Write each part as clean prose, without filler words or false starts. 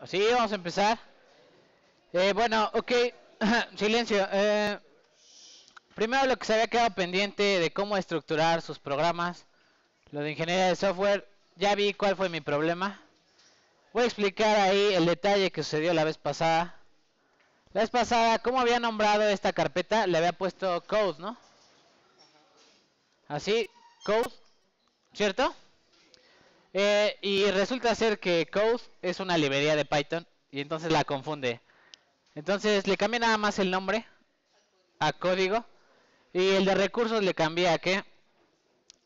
Sí, vamos a empezar. Bueno, ok. Silencio. Primero lo que se había quedado pendiente de cómo estructurar sus programas. Lo de ingeniería de software. Ya vi cuál fue mi problema. Voy a explicar ahí el detalle que sucedió la vez pasada. La vez pasada, ¿cómo había nombrado esta carpeta? Le había puesto code, ¿no? Así, code, ¿cierto? Y resulta ser que code es una librería de Python y entonces la confunde. Entonces le cambié nada más el nombre a código y el de recursos le cambié a qué?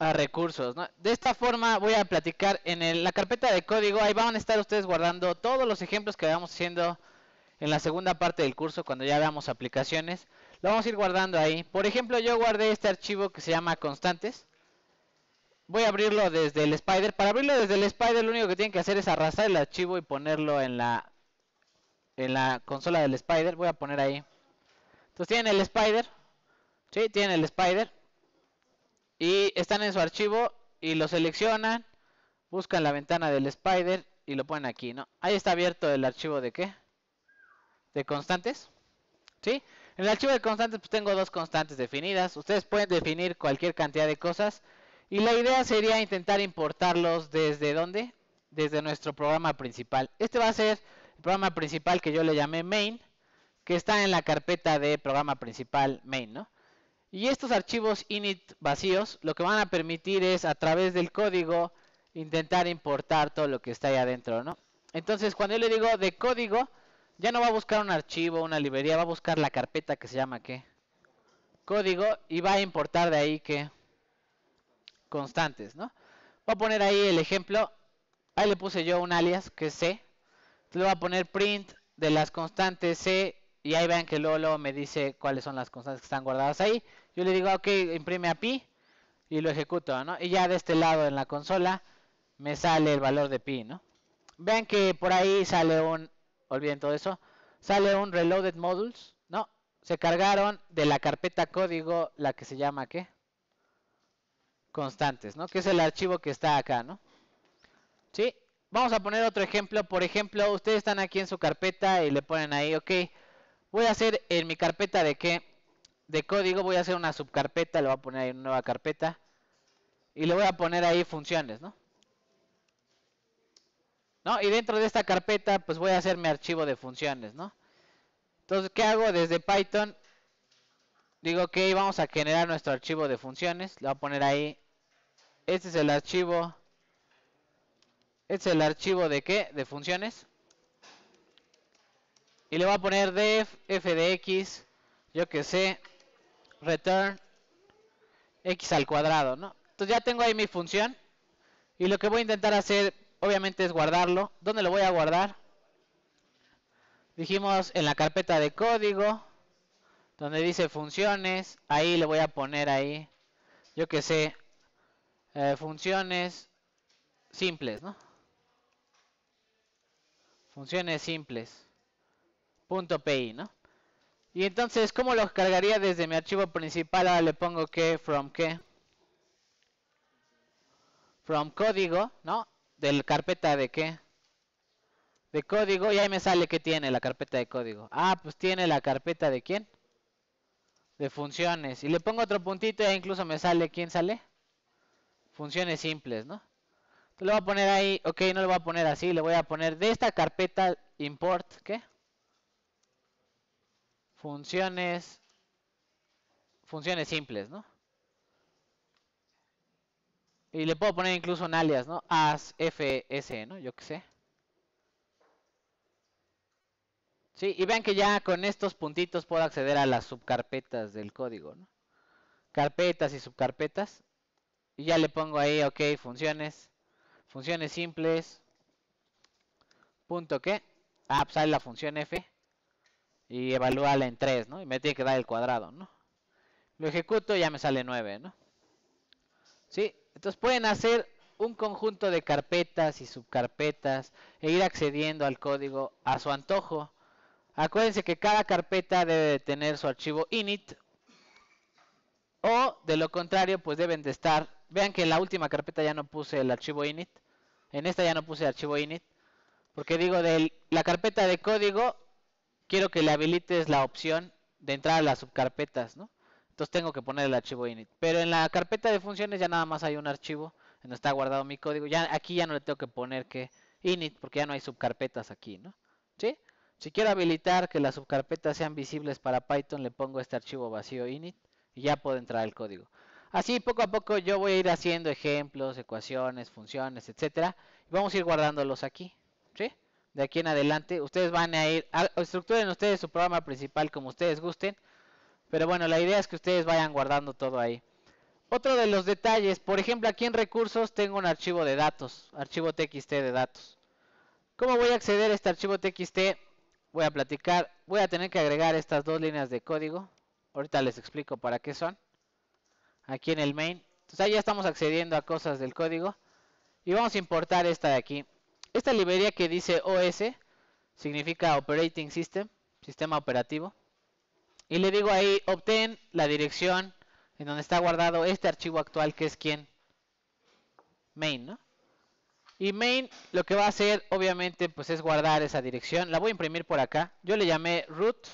A recursos, ¿no? De esta forma voy a platicar en la carpeta de código. Ahí van a estar ustedes guardando todos los ejemplos que vamos haciendo en la segunda parte del curso cuando ya veamos aplicaciones. Lo vamos a ir guardando ahí. Por ejemplo, yo guardé este archivo que se llama constantes. Voy a abrirlo desde el Spider. Para abrirlo desde el Spider lo único que tienen que hacer es arrastrar el archivo y ponerlo en la consola del Spider. Voy a poner ahí. Entonces tienen el Spider. Sí, tienen el Spider. Y están en su archivo y lo seleccionan. Buscan la ventana del Spider y lo ponen aquí, ¿no? Ahí está abierto el archivo de ¿qué? De constantes. ¿Sí? En el archivo de constantes pues tengo dos constantes definidas. Ustedes pueden definir cualquier cantidad de cosas. Y la idea sería intentar importarlos desde ¿dónde? Desde nuestro programa principal. Este va a ser el programa principal que yo le llamé main, que está en la carpeta de programa principal main, ¿no? Y estos archivos init vacíos lo que van a permitir es a través del código intentar importar todo lo que está ahí adentro, ¿no? Entonces cuando yo le digo de código, ya no va a buscar un archivo, una librería, va a buscar la carpeta que se llama ¿qué? Código y va a importar de ahí ¿qué? Constantes, ¿no? Voy a poner ahí el ejemplo. Ahí le puse yo un alias que es C. Entonces le voy a poner print de las constantes C y ahí vean que luego me dice cuáles son las constantes que están guardadas ahí. Yo le digo ok, imprime a pi y lo ejecuto, ¿no? Y ya de este lado en la consola me sale el valor de pi, ¿no? Vean que por ahí sale olviden todo eso, sale un reloaded modules, ¿no? Se cargaron de la carpeta código la que se llama ¿qué? Constantes, ¿no? Que es el archivo que está acá, ¿no? ¿Sí? Vamos a poner otro ejemplo. Por ejemplo, ustedes están aquí en su carpeta y le ponen ahí, ok, voy a hacer en mi carpeta de qué? De código, voy a hacer una subcarpeta, le voy a poner ahí una nueva carpeta y le voy a poner ahí funciones, ¿no? ¿No? Y dentro de esta carpeta, pues voy a hacer mi archivo de funciones, ¿no? Entonces, ¿qué hago? Desde Python, digo, ok, vamos a generar nuestro archivo de funciones, le voy a poner ahí, este es el archivo. Este es el archivo de ¿qué? De funciones. Y le voy a poner def, f de x, yo que sé, return, x al cuadrado, ¿no? Entonces ya tengo ahí mi función. Y lo que voy a intentar hacer, obviamente, es guardarlo. ¿Dónde lo voy a guardar? Dijimos en la carpeta de código, donde dice funciones. Ahí le voy a poner ahí, yo que sé, funciones simples, ¿no? Funciones simples. .pi, ¿no? Y entonces, ¿cómo lo cargaría desde mi archivo principal? Ahora le pongo que from qué? From código, ¿no? De la carpeta de qué? De código. Y ahí me sale que tiene la carpeta de código. Ah, pues tiene la carpeta de quién? De funciones. Y le pongo otro puntito e incluso me sale, ¿quién sale? Funciones simples, ¿no? Entonces le voy a poner ahí, ok, no le voy a poner así, le voy a poner de esta carpeta import, ¿qué? Funciones simples, ¿no? Y le puedo poner incluso un alias, ¿no? As fs, ¿no? Yo qué sé. Sí, y vean que ya con estos puntitos puedo acceder a las subcarpetas del código, ¿no? Carpetas y subcarpetas. Y ya le pongo ahí, ok, funciones simples. Punto qué. Ah, pues sale la función f. Y evalúala en 3, ¿no? Y me tiene que dar el cuadrado, ¿no? Lo ejecuto y ya me sale 9, ¿no? ¿Sí? Entonces pueden hacer un conjunto de carpetas y subcarpetas e ir accediendo al código a su antojo. Acuérdense que cada carpeta debe de tener su archivo init o de lo contrario pues deben de estar, vean que en la última carpeta ya no puse el archivo init, en esta ya no puse el archivo init, Porque digo, de la carpeta de código, quiero que le habilites la opción de entrar a las subcarpetas, ¿no? Entonces tengo que poner el archivo init. Pero en la carpeta de funciones ya nada más hay un archivo donde está guardado mi código. Ya aquí ya no le tengo que poner que init porque ya no hay subcarpetas aquí, ¿no? ¿Sí? Si quiero habilitar que las subcarpetas sean visibles para Python, le pongo este archivo vacío init y ya puedo entrar el código. Así poco a poco yo voy a ir haciendo ejemplos, ecuaciones, funciones, etcétera, y vamos a ir guardándolos aquí, ¿sí? De aquí en adelante, ustedes van a ir, estructuren ustedes su programa principal como ustedes gusten, pero bueno, la idea es que ustedes vayan guardando todo ahí. Otro de los detalles, por ejemplo, aquí en recursos tengo un archivo de datos, archivo txt de datos. ¿Cómo voy a acceder a este archivo txt? Voy a platicar, voy a tener que agregar estas dos líneas de código. Ahorita les explico para qué son. Aquí en el main. Entonces ahí ya estamos accediendo a cosas del código. Y vamos a importar esta de aquí. Esta librería que dice OS significa Operating System, sistema operativo. Y le digo ahí, obtén la dirección en donde está guardado este archivo actual que es quién, main, ¿no? Y main lo que va a hacer obviamente pues es guardar esa dirección. La voy a imprimir por acá. Yo le llamé root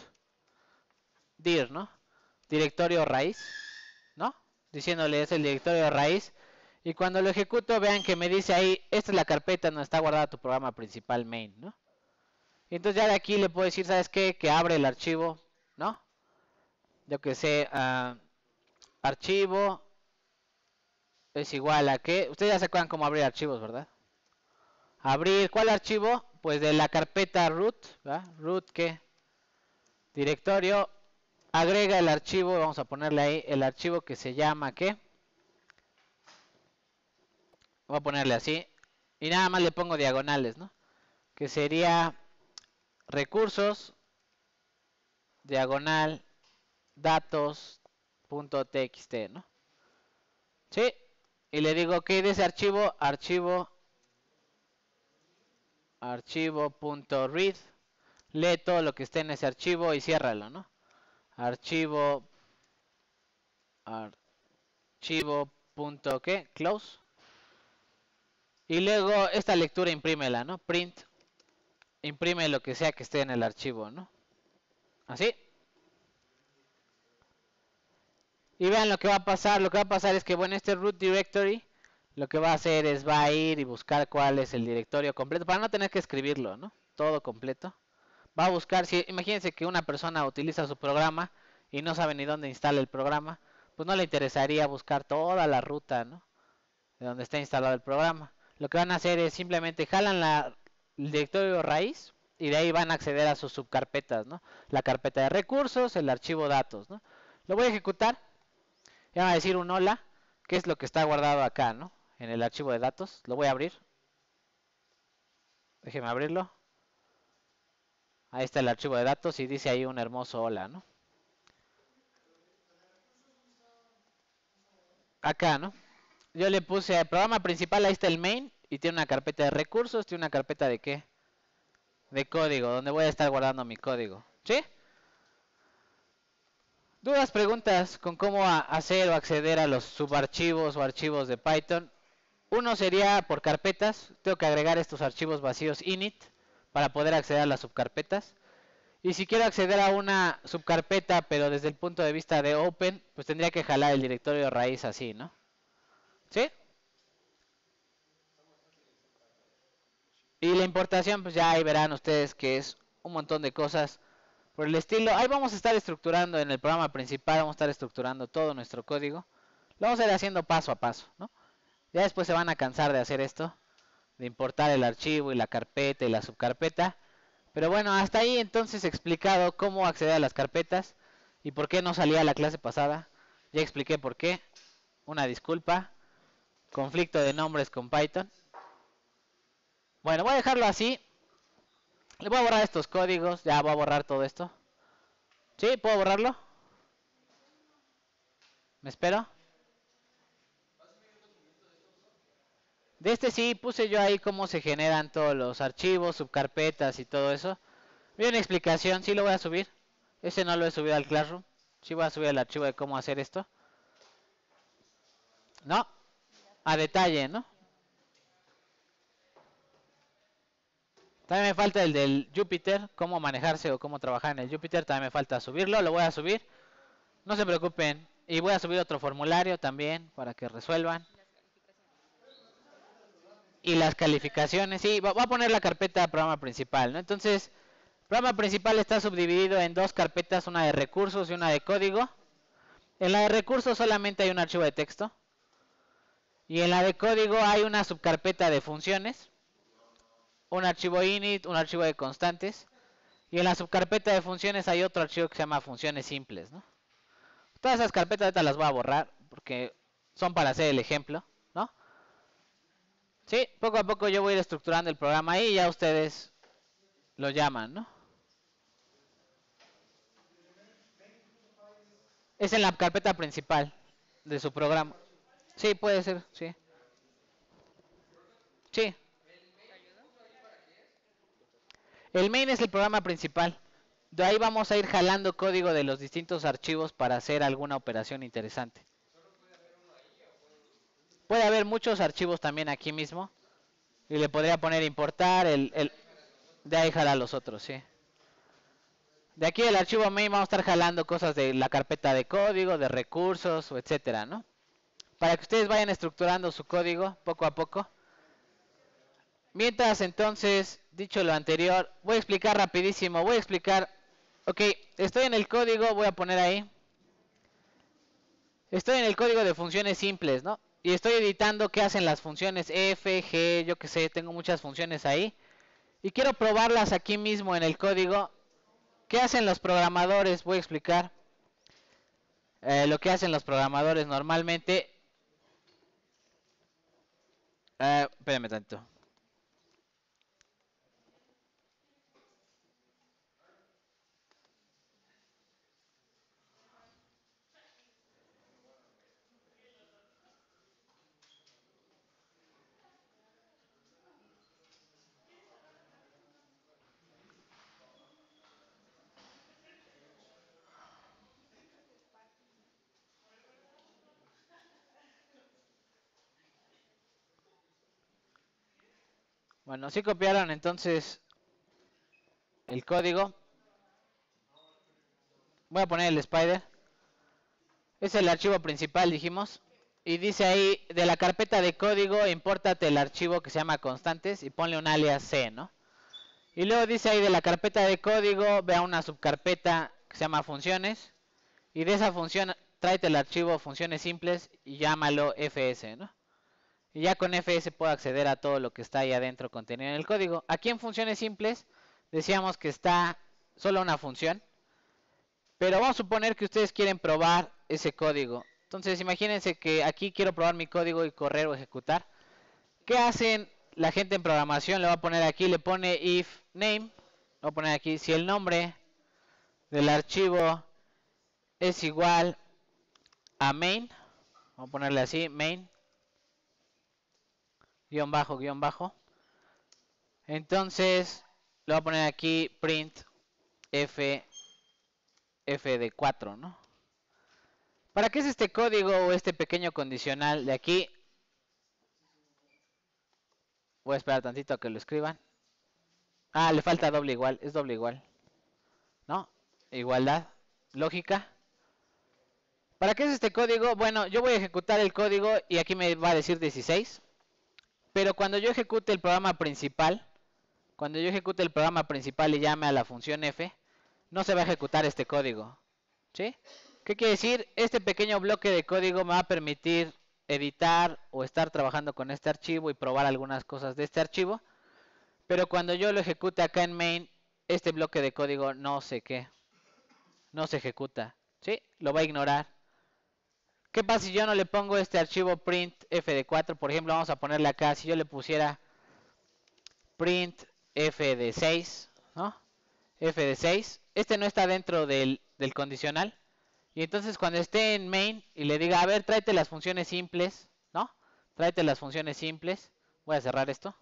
dir, ¿no? Directorio raíz, ¿no? Diciéndole es el directorio raíz. Y cuando lo ejecuto vean que me dice ahí, esta es la carpeta donde está guardado tu programa principal main, ¿no? Y entonces ya de aquí le puedo decir, ¿sabes qué? Que abre el archivo, ¿no? Yo que sé, archivo es igual a que, ustedes ya se acuerdan cómo abrir archivos, ¿verdad? Abrir, ¿cuál archivo? Pues de la carpeta root, ¿verdad? Root ¿qué? Directorio, agrega el archivo, vamos a ponerle ahí el archivo que se llama ¿qué? Voy a ponerle así, y nada más le pongo diagonales, ¿no? Que sería recursos, diagonal, datos.txt, ¿no? ¿Sí? Y le digo que de ese archivo, archivo.read, lee todo lo que esté en ese archivo y ciérralo, ¿no? Archivo.qué, close. Y luego esta lectura imprímela, ¿no? Print, imprime lo que sea que esté en el archivo, ¿no? Así. Y vean lo que va a pasar. Lo que va a pasar es que, bueno, este root directory lo que va a hacer es va a ir y buscar cuál es el directorio completo para no tener que escribirlo, ¿no? Todo completo. Va a buscar, si imagínense que una persona utiliza su programa y no sabe ni dónde instala el programa, pues no le interesaría buscar toda la ruta, ¿no? De donde está instalado el programa. Lo que van a hacer es simplemente jalan el directorio raíz y de ahí van a acceder a sus subcarpetas, ¿no? La carpeta de recursos, el archivo datos, ¿no? Lo voy a ejecutar. Ya va a decir un hola, que es lo que está guardado acá, ¿no? En el archivo de datos. Lo voy a abrir. Déjeme abrirlo. Ahí está el archivo de datos y dice ahí un hermoso hola, ¿no? Acá, ¿no? Yo le puse al programa principal, ahí está el main y tiene una carpeta de recursos, tiene una carpeta de ¿qué? De código, donde voy a estar guardando mi código. ¿Sí? ¿Dudas, preguntas con cómo hacer o acceder a los subarchivos o archivos de Python? Uno sería por carpetas. Tengo que agregar estos archivos vacíos init para poder acceder a las subcarpetas. Y si quiero acceder a una subcarpeta, pero desde el punto de vista de open, pues tendría que jalar el directorio raíz así, ¿no? ¿Sí? Y la importación, pues ya ahí verán ustedes que es un montón de cosas por el estilo. Ahí vamos a estar estructurando en el programa principal, vamos a estar estructurando todo nuestro código. Lo vamos a ir haciendo paso a paso, ¿no? Ya después se van a cansar de hacer esto, de importar el archivo y la carpeta y la subcarpeta. Pero bueno, hasta ahí entonces he explicado cómo acceder a las carpetas y por qué no salía la clase pasada. Ya expliqué por qué. Una disculpa. Conflicto de nombres con Python. Bueno, voy a dejarlo así. Le voy a borrar estos códigos. Ya voy a borrar todo esto. ¿Sí? ¿Puedo borrarlo? ¿Me espero? De este sí puse yo ahí cómo se generan todos los archivos, subcarpetas y todo eso. Vi una explicación, sí lo voy a subir. Ese no lo he subido al Classroom. Sí voy a subir el archivo de cómo hacer esto. No, a detalle, ¿no? También me falta el del Jupyter, cómo manejarse o cómo trabajar en el Jupyter. También me falta subirlo, lo voy a subir. No se preocupen. Y voy a subir otro formulario también para que resuelvan. Y las calificaciones, sí, voy a poner la carpeta programa principal, ¿no? Entonces, programa principal está subdividido en dos carpetas, una de recursos y una de código. En la de recursos solamente hay un archivo de texto. Y en la de código hay una subcarpeta de funciones, un archivo init, un archivo de constantes. Y en la subcarpeta de funciones hay otro archivo que se llama funciones simples, ¿no? Todas esas carpetas ahorita las voy a borrar porque son para hacer el ejemplo, ¿no? Sí, poco a poco yo voy a ir estructurando el programa ahí y ya ustedes lo llaman, ¿no? Es en la carpeta principal de su programa. Sí, puede ser, sí. Sí. El main es el programa principal. De ahí vamos a ir jalando código de los distintos archivos para hacer alguna operación interesante. Puede haber muchos archivos también aquí mismo. Y le podría poner importar, de ahí jalar los otros, sí. De aquí el archivo main vamos a estar jalando cosas de la carpeta de código, de recursos, o etcétera, ¿no? Para que ustedes vayan estructurando su código poco a poco. Mientras entonces, dicho lo anterior, voy a explicar rapidísimo, ok, estoy en el código, voy a poner ahí. Estoy en el código de funciones simples, ¿no? Y estoy editando qué hacen las funciones F, G, yo qué sé, tengo muchas funciones ahí. Y quiero probarlas aquí mismo en el código. ¿Qué hacen los programadores? Voy a explicar lo que hacen los programadores normalmente. Espérenme tanto. Bueno, si copiaron entonces el código. Voy a poner el spider. Es el archivo principal, dijimos. Y dice ahí, de la carpeta de código, impórtate el archivo que se llama constantes y ponle un alias C, ¿no? Y luego dice ahí, de la carpeta de código, ve a una subcarpeta que se llama funciones. Y de esa función, tráete el archivo funciones simples y llámalo fs, ¿no? Y ya con fs puedo acceder a todo lo que está ahí adentro contenido en el código. Aquí en funciones simples, decíamos que está solo una función. Pero vamos a suponer que ustedes quieren probar ese código. Entonces imagínense que aquí quiero probar mi código y correr o ejecutar. ¿Qué hacen la gente en programación? Le va a poner aquí, le pone if name. Voy a poner aquí, si el nombre del archivo es igual a main. Vamos a ponerle así, main. Guión bajo, guión bajo. Entonces, le voy a poner aquí print f de 4, ¿no? ¿Para qué es este código o este pequeño condicional de aquí? Voy a esperar tantito a que lo escriban. Ah, le falta doble igual, es doble igual. ¿No? Igualdad. Lógica. ¿Para qué es este código? Bueno, yo voy a ejecutar el código y aquí me va a decir 16. Pero cuando yo ejecute el programa principal, y llame a la función f, no se va a ejecutar este código. ¿Sí? ¿Qué quiere decir? Este pequeño bloque de código me va a permitir editar o estar trabajando con este archivo y probar algunas cosas de este archivo. Pero cuando yo lo ejecute acá en main, este bloque de código no se ejecuta. ¿Sí? Lo va a ignorar. ¿Qué pasa si yo no le pongo este archivo print f de 4? Por ejemplo, vamos a ponerle acá, si yo le pusiera print f de 6, ¿no? F de 6. Este no está dentro del condicional. Y entonces cuando esté en main y le diga, a ver, tráete las funciones simples, ¿no? Tráete las funciones simples. Voy a cerrar esto.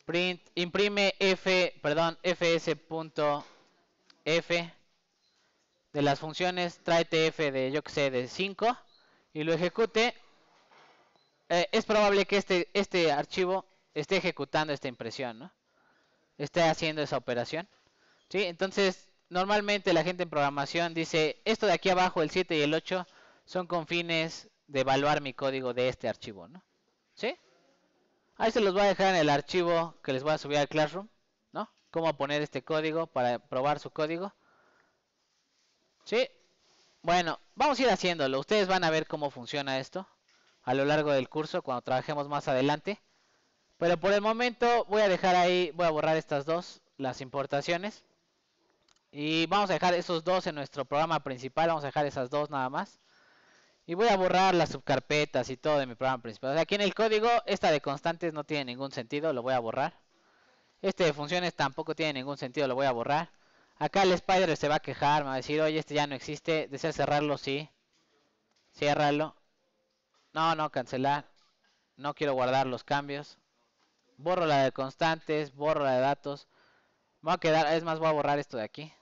Print, imprime fs.f de las funciones, tráete f de, yo que sé, de 5 y lo ejecute. Es probable que este archivo esté ejecutando esta impresión, ¿no? esté haciendo esa operación. ¿Sí? Entonces, normalmente la gente en programación dice, esto de aquí abajo, el 7 y el 8, son con fines de evaluar mi código de este archivo, ¿no? ¿Sí? Ahí se los voy a dejar en el archivo que les voy a subir al Classroom, ¿no? Cómo poner este código para probar su código. ¿Sí? Bueno, vamos a ir haciéndolo. Ustedes van a ver cómo funciona esto a lo largo del curso cuando trabajemos más adelante. Pero por el momento voy a dejar ahí, voy a borrar estas dos, las importaciones. Y vamos a dejar esos dos en nuestro programa principal, vamos a dejar esas dos nada más. Y voy a borrar las subcarpetas y todo de mi programa principal. O sea, aquí en el código, esta de constantes no tiene ningún sentido, lo voy a borrar. Este de funciones tampoco tiene ningún sentido, lo voy a borrar. Acá el Spider se va a quejar, me va a decir, oye, este ya no existe. ¿Desea cerrarlo? Sí. Ciérralo. No, no, cancelar. No quiero guardar los cambios. Borro la de constantes, borro la de datos. Me voy a quedar, es más, voy a borrar esto de aquí.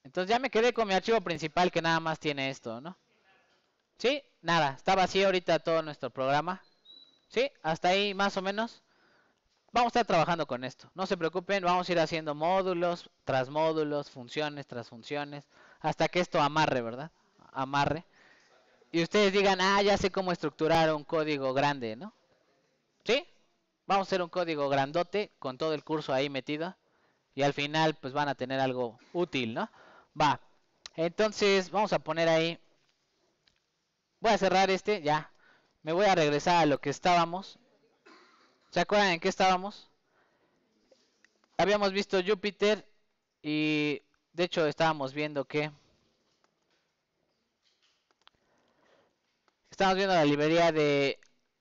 Entonces ya me quedé con mi archivo principal que nada más tiene esto, ¿no? ¿Sí? Nada, está vacío ahorita todo nuestro programa. ¿Sí? Hasta ahí más o menos. Vamos a estar trabajando con esto. No se preocupen, vamos a ir haciendo módulos, tras módulos, funciones, tras funciones. Hasta que esto amarre, ¿verdad? Amarre. Y ustedes digan, ah, ya sé cómo estructurar un código grande, ¿no? ¿Sí? Vamos a hacer un código grandote con todo el curso ahí metido. Y al final pues van a tener algo útil, ¿no? Va. Entonces vamos a poner ahí. Voy a cerrar este, ya. Me voy a regresar a lo que estábamos. ¿Se acuerdan en qué estábamos? Habíamos visto Jupyter y de hecho estábamos viendo que... Estamos viendo la librería de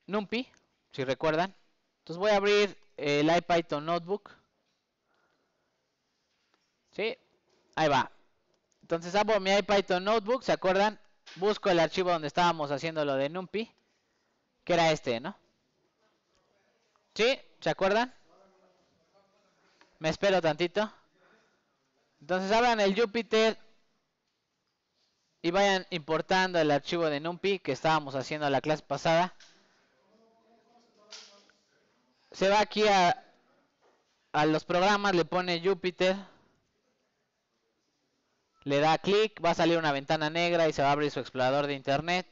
NumPy, si recuerdan. Entonces voy a abrir el IPython Notebook. ¿Sí? Ahí va. Entonces abro mi IPython Notebook, ¿se acuerdan? Busco el archivo donde estábamos haciendo lo de NumPy, que era este, ¿no? ¿Sí? ¿Se acuerdan? Me espero tantito. Entonces abran el Jupyter y vayan importando el archivo de NumPy que estábamos haciendo la clase pasada. Se va aquí a los programas, le pone Jupyter. Le da clic, va a salir una ventana negra y se va a abrir su explorador de internet.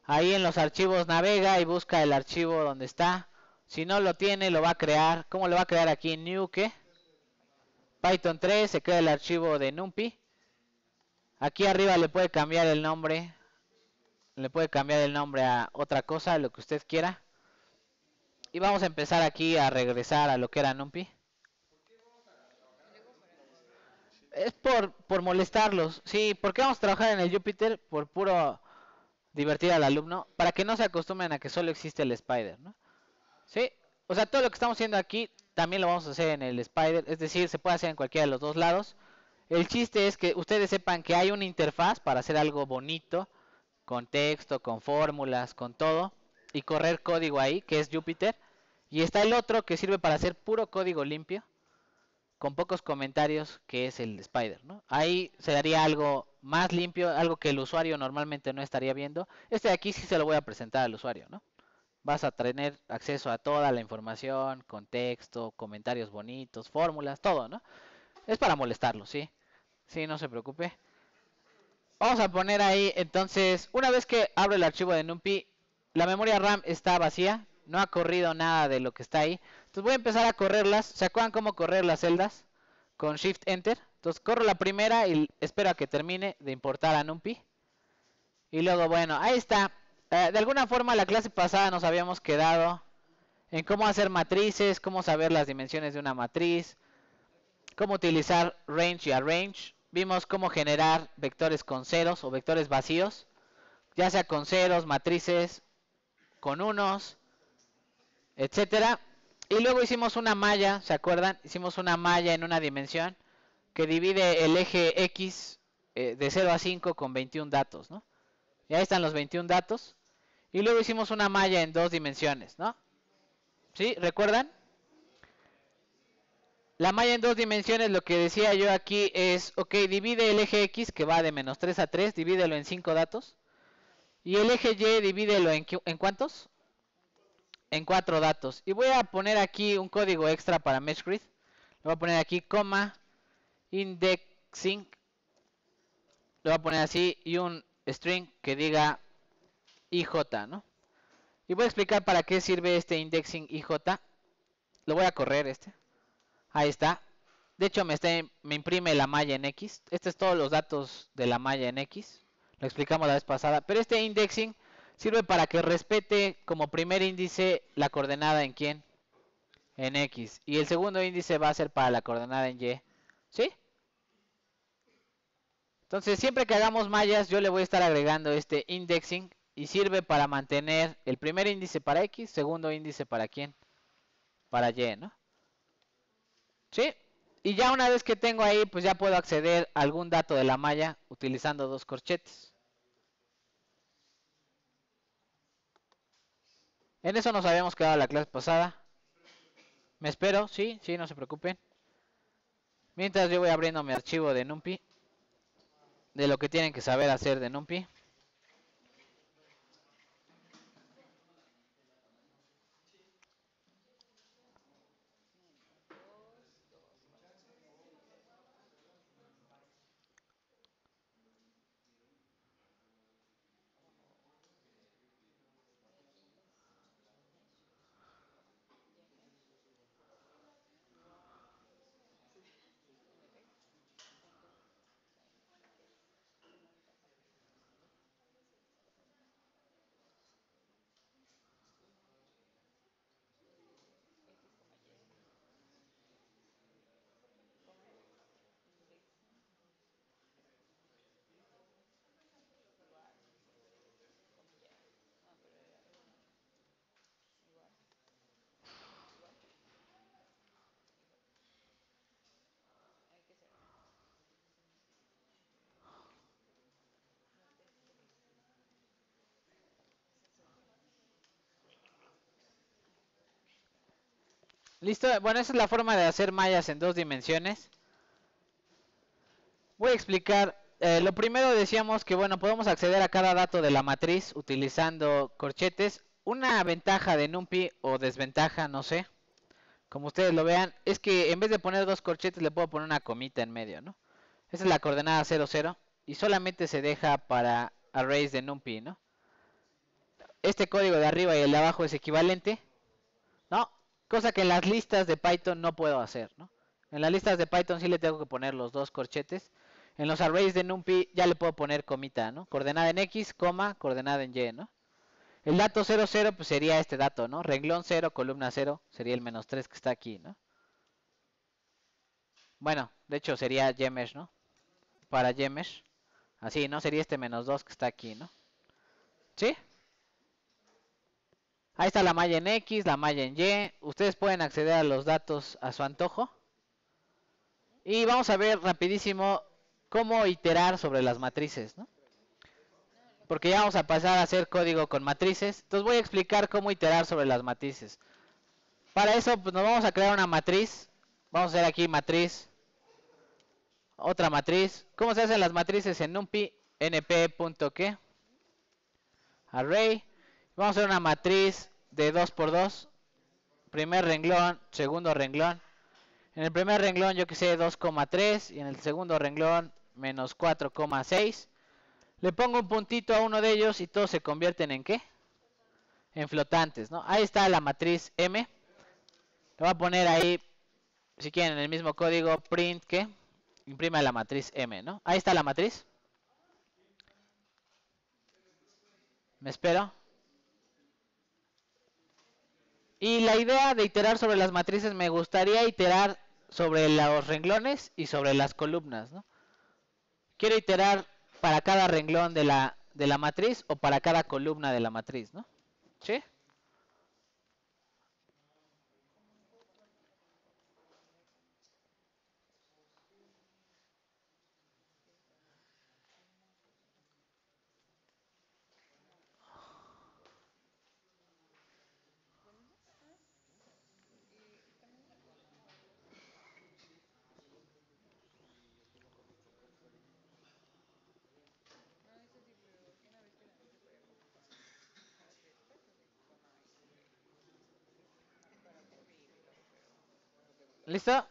Ahí en los archivos navega y busca el archivo donde está. Si no lo tiene, lo va a crear. ¿Cómo lo va a crear aquí? New, ¿qué? Python 3, se crea el archivo de NumPy. Aquí arriba le puede cambiar el nombre. Le puede cambiar el nombre a otra cosa, lo que usted quiera. Y vamos a empezar aquí a regresar a lo que era NumPy. Es por molestarlos. Sí, porque vamos a trabajar en el Jupyter por puro divertir al alumno. Para que no se acostumbren a que solo existe el Spider, ¿no? Sí, o sea, todo lo que estamos haciendo aquí también lo vamos a hacer en el Spider. Es decir, se puede hacer en cualquiera de los dos lados. El chiste es que ustedes sepan que hay una interfaz para hacer algo bonito. Con texto, con fórmulas, con todo. Y correr código ahí, que es Jupyter. Y está el otro que sirve para hacer puro código limpio. Con pocos comentarios, que es el Spider, ¿no? Ahí se daría algo más limpio, algo que el usuario normalmente no estaría viendo. Este de aquí sí se lo voy a presentar al usuario, ¿no? Vas a tener acceso a toda la información, contexto, comentarios bonitos, fórmulas, todo, ¿no? Es para molestarlo, ¿sí? Sí, no se preocupe. Vamos a poner ahí, entonces, una vez que abro el archivo de NumPy, la memoria RAM está vacía, no ha corrido nada de lo que está ahí. Entonces voy a empezar a correrlas. ¿Se acuerdan cómo correr las celdas? Con Shift Enter. Entonces corro la primera y espero a que termine de importar a NumPy. Y luego, bueno, ahí está. De alguna forma la clase pasada nos habíamos quedado en cómo hacer matrices, cómo saber las dimensiones de una matriz, cómo utilizar range y arrange. Vimos cómo generar vectores con ceros o vectores vacíos, ya sea con ceros, matrices, con unos, etcétera. Y luego hicimos una malla, ¿se acuerdan? Hicimos una malla en una dimensión que divide el eje X de 0 a 5 con 21 datos, ¿no? Y ahí están los 21 datos. Y luego hicimos una malla en dos dimensiones, ¿no? ¿Sí? ¿Recuerdan? La malla en dos dimensiones, lo que decía yo aquí es, ok, divide el eje X, que va de menos 3 a 3, divídelo en 5 datos. Y el eje Y, divídelo ¿en cuántos? en 4 datos. Y voy a poner aquí un código extra para MeshGrid. Le voy a poner aquí coma, indexing. Le voy a poner así y un string que diga IJ, ¿no? Y voy a explicar para qué sirve este indexing IJ. Lo voy a correr este. Ahí está. De hecho me imprime la malla en X. Estos son todos los datos de la malla en X. Lo explicamos la vez pasada. Pero este indexing sirve para que respete como primer índice la coordenada en quién. En X. Y el segundo índice va a ser para la coordenada en Y. ¿Sí? Entonces siempre que hagamos mallas yo le voy a estar agregando este indexing. Y sirve para mantener el primer índice para X. Segundo índice para quién. Para Y, ¿no? ¿Sí? Y ya una vez que tengo ahí, pues ya puedo acceder a algún dato de la malla utilizando dos corchetes. En eso nos habíamos quedado la clase pasada. Me espero, sí, sí, no se preocupen. Mientras yo voy abriendo mi archivo de NumPy. De lo que tienen que saber hacer de NumPy. Listo, bueno, esa es la forma de hacer mallas en dos dimensiones. Voy a explicar. Lo primero decíamos que, bueno, podemos acceder a cada dato de la matriz utilizando corchetes. Una ventaja de NumPy o desventaja, no sé, como ustedes lo vean, es que en vez de poner dos corchetes le puedo poner una comita en medio, ¿no? Esa es la coordenada 00 y solamente se deja para arrays de NumPy, ¿no? Este código de arriba y el de abajo es equivalente, ¿no? Cosa que en las listas de Python no puedo hacer, ¿no? En las listas de Python sí le tengo que poner los dos corchetes. En los arrays de NumPy ya le puedo poner comita, ¿no? Coordenada en X, coma, coordenada en Y, ¿no? El dato 00 pues sería este dato, ¿no? Renglón 0, columna 0, sería el -3 que está aquí, ¿no? Bueno, de hecho sería Yemesh, ¿no? Para Yemesh. Así, ¿no? Sería este -2 que está aquí, ¿no? ¿Sí? Ahí está la malla en X, la malla en Y. Ustedes pueden acceder a los datos a su antojo. Y vamos a ver rapidísimo cómo iterar sobre las matrices, ¿no? Porque ya vamos a pasar a hacer código con matrices. Entonces voy a explicar cómo iterar sobre las matrices. Para eso, pues nos vamos a crear una matriz. Vamos a hacer aquí matriz. Otra matriz. ¿Cómo se hacen las matrices en NumPy? np.qué array. Vamos a hacer una matriz de 2 por 2. Primer renglón, segundo renglón. En el primer renglón yo que sé 2,3 y en el segundo renglón menos 4,6. Le pongo un puntito a uno de ellos y todos se convierten en ¿qué? En flotantes, ¿no? Ahí está la matriz M. Le voy a poner ahí, si quieren, en el mismo código print que imprime la matriz M, ¿no? Ahí está la matriz. Me espero. Y la idea de iterar sobre las matrices, me gustaría iterar sobre los renglones y sobre las columnas, ¿no? Quiero iterar para cada renglón de la matriz o para cada columna de la matriz, ¿no? ¿Sí? ¿Listo?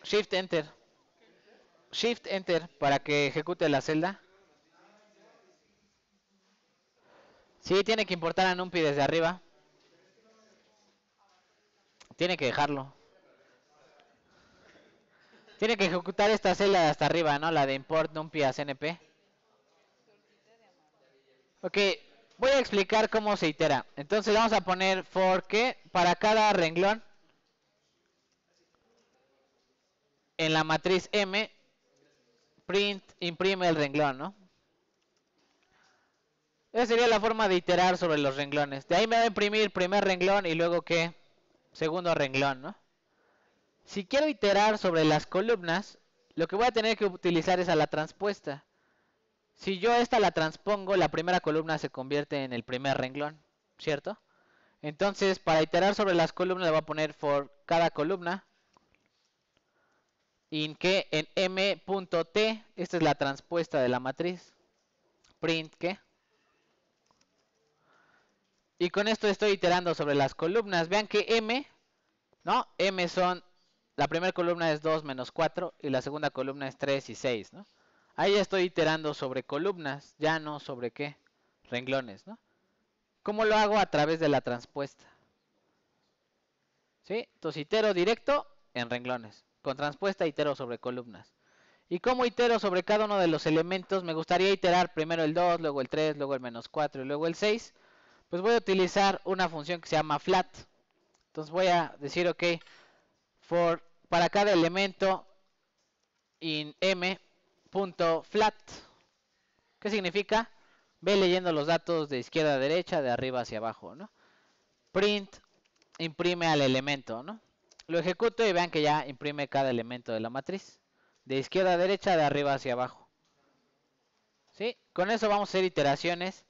Shift Enter. Shift Enter para que ejecute la celda. Sí, tiene que importar a NumPy desde arriba. Tiene que dejarlo. Tiene que ejecutar esta celda de hasta arriba, ¿no? La de import NumPy a CNP. Ok, voy a explicar cómo se itera. Entonces vamos a poner for que para cada renglón en la matriz M print imprime el renglón, ¿no? Esa sería la forma de iterar sobre los renglones. De ahí me va a imprimir primer renglón y luego ¿qué? Segundo renglón, ¿no? Si quiero iterar sobre las columnas, lo que voy a tener que utilizar es a la transpuesta. Si yo esta la transpongo, la primera columna se convierte en el primer renglón, ¿cierto? Entonces, para iterar sobre las columnas, le voy a poner for cada columna in que en m.t, esta es la transpuesta de la matriz, print que. Y con esto estoy iterando sobre las columnas. Vean que m, ¿no? M son, la primera columna es 2 menos 4 y la segunda columna es 3 y 6, ¿no? Ahí ya estoy iterando sobre columnas, ya no sobre qué, renglones, ¿no? ¿Cómo lo hago? A través de la transpuesta. ¿Sí? Entonces itero directo en renglones. Con transpuesta itero sobre columnas. ¿Y cómo itero sobre cada uno de los elementos? Me gustaría iterar primero el 2, luego el 3, luego el menos 4 y luego el 6. Pues voy a utilizar una función que se llama flat. Entonces voy a decir, ok, for para cada elemento in m.flat. ¿Qué significa? Ve leyendo los datos de izquierda a derecha, de arriba hacia abajo, ¿no? Print imprime al elemento, ¿no? Lo ejecuto y vean que ya imprime cada elemento de la matriz. De izquierda a derecha, de arriba hacia abajo. ¿Sí? Con eso vamos a hacer iteraciones,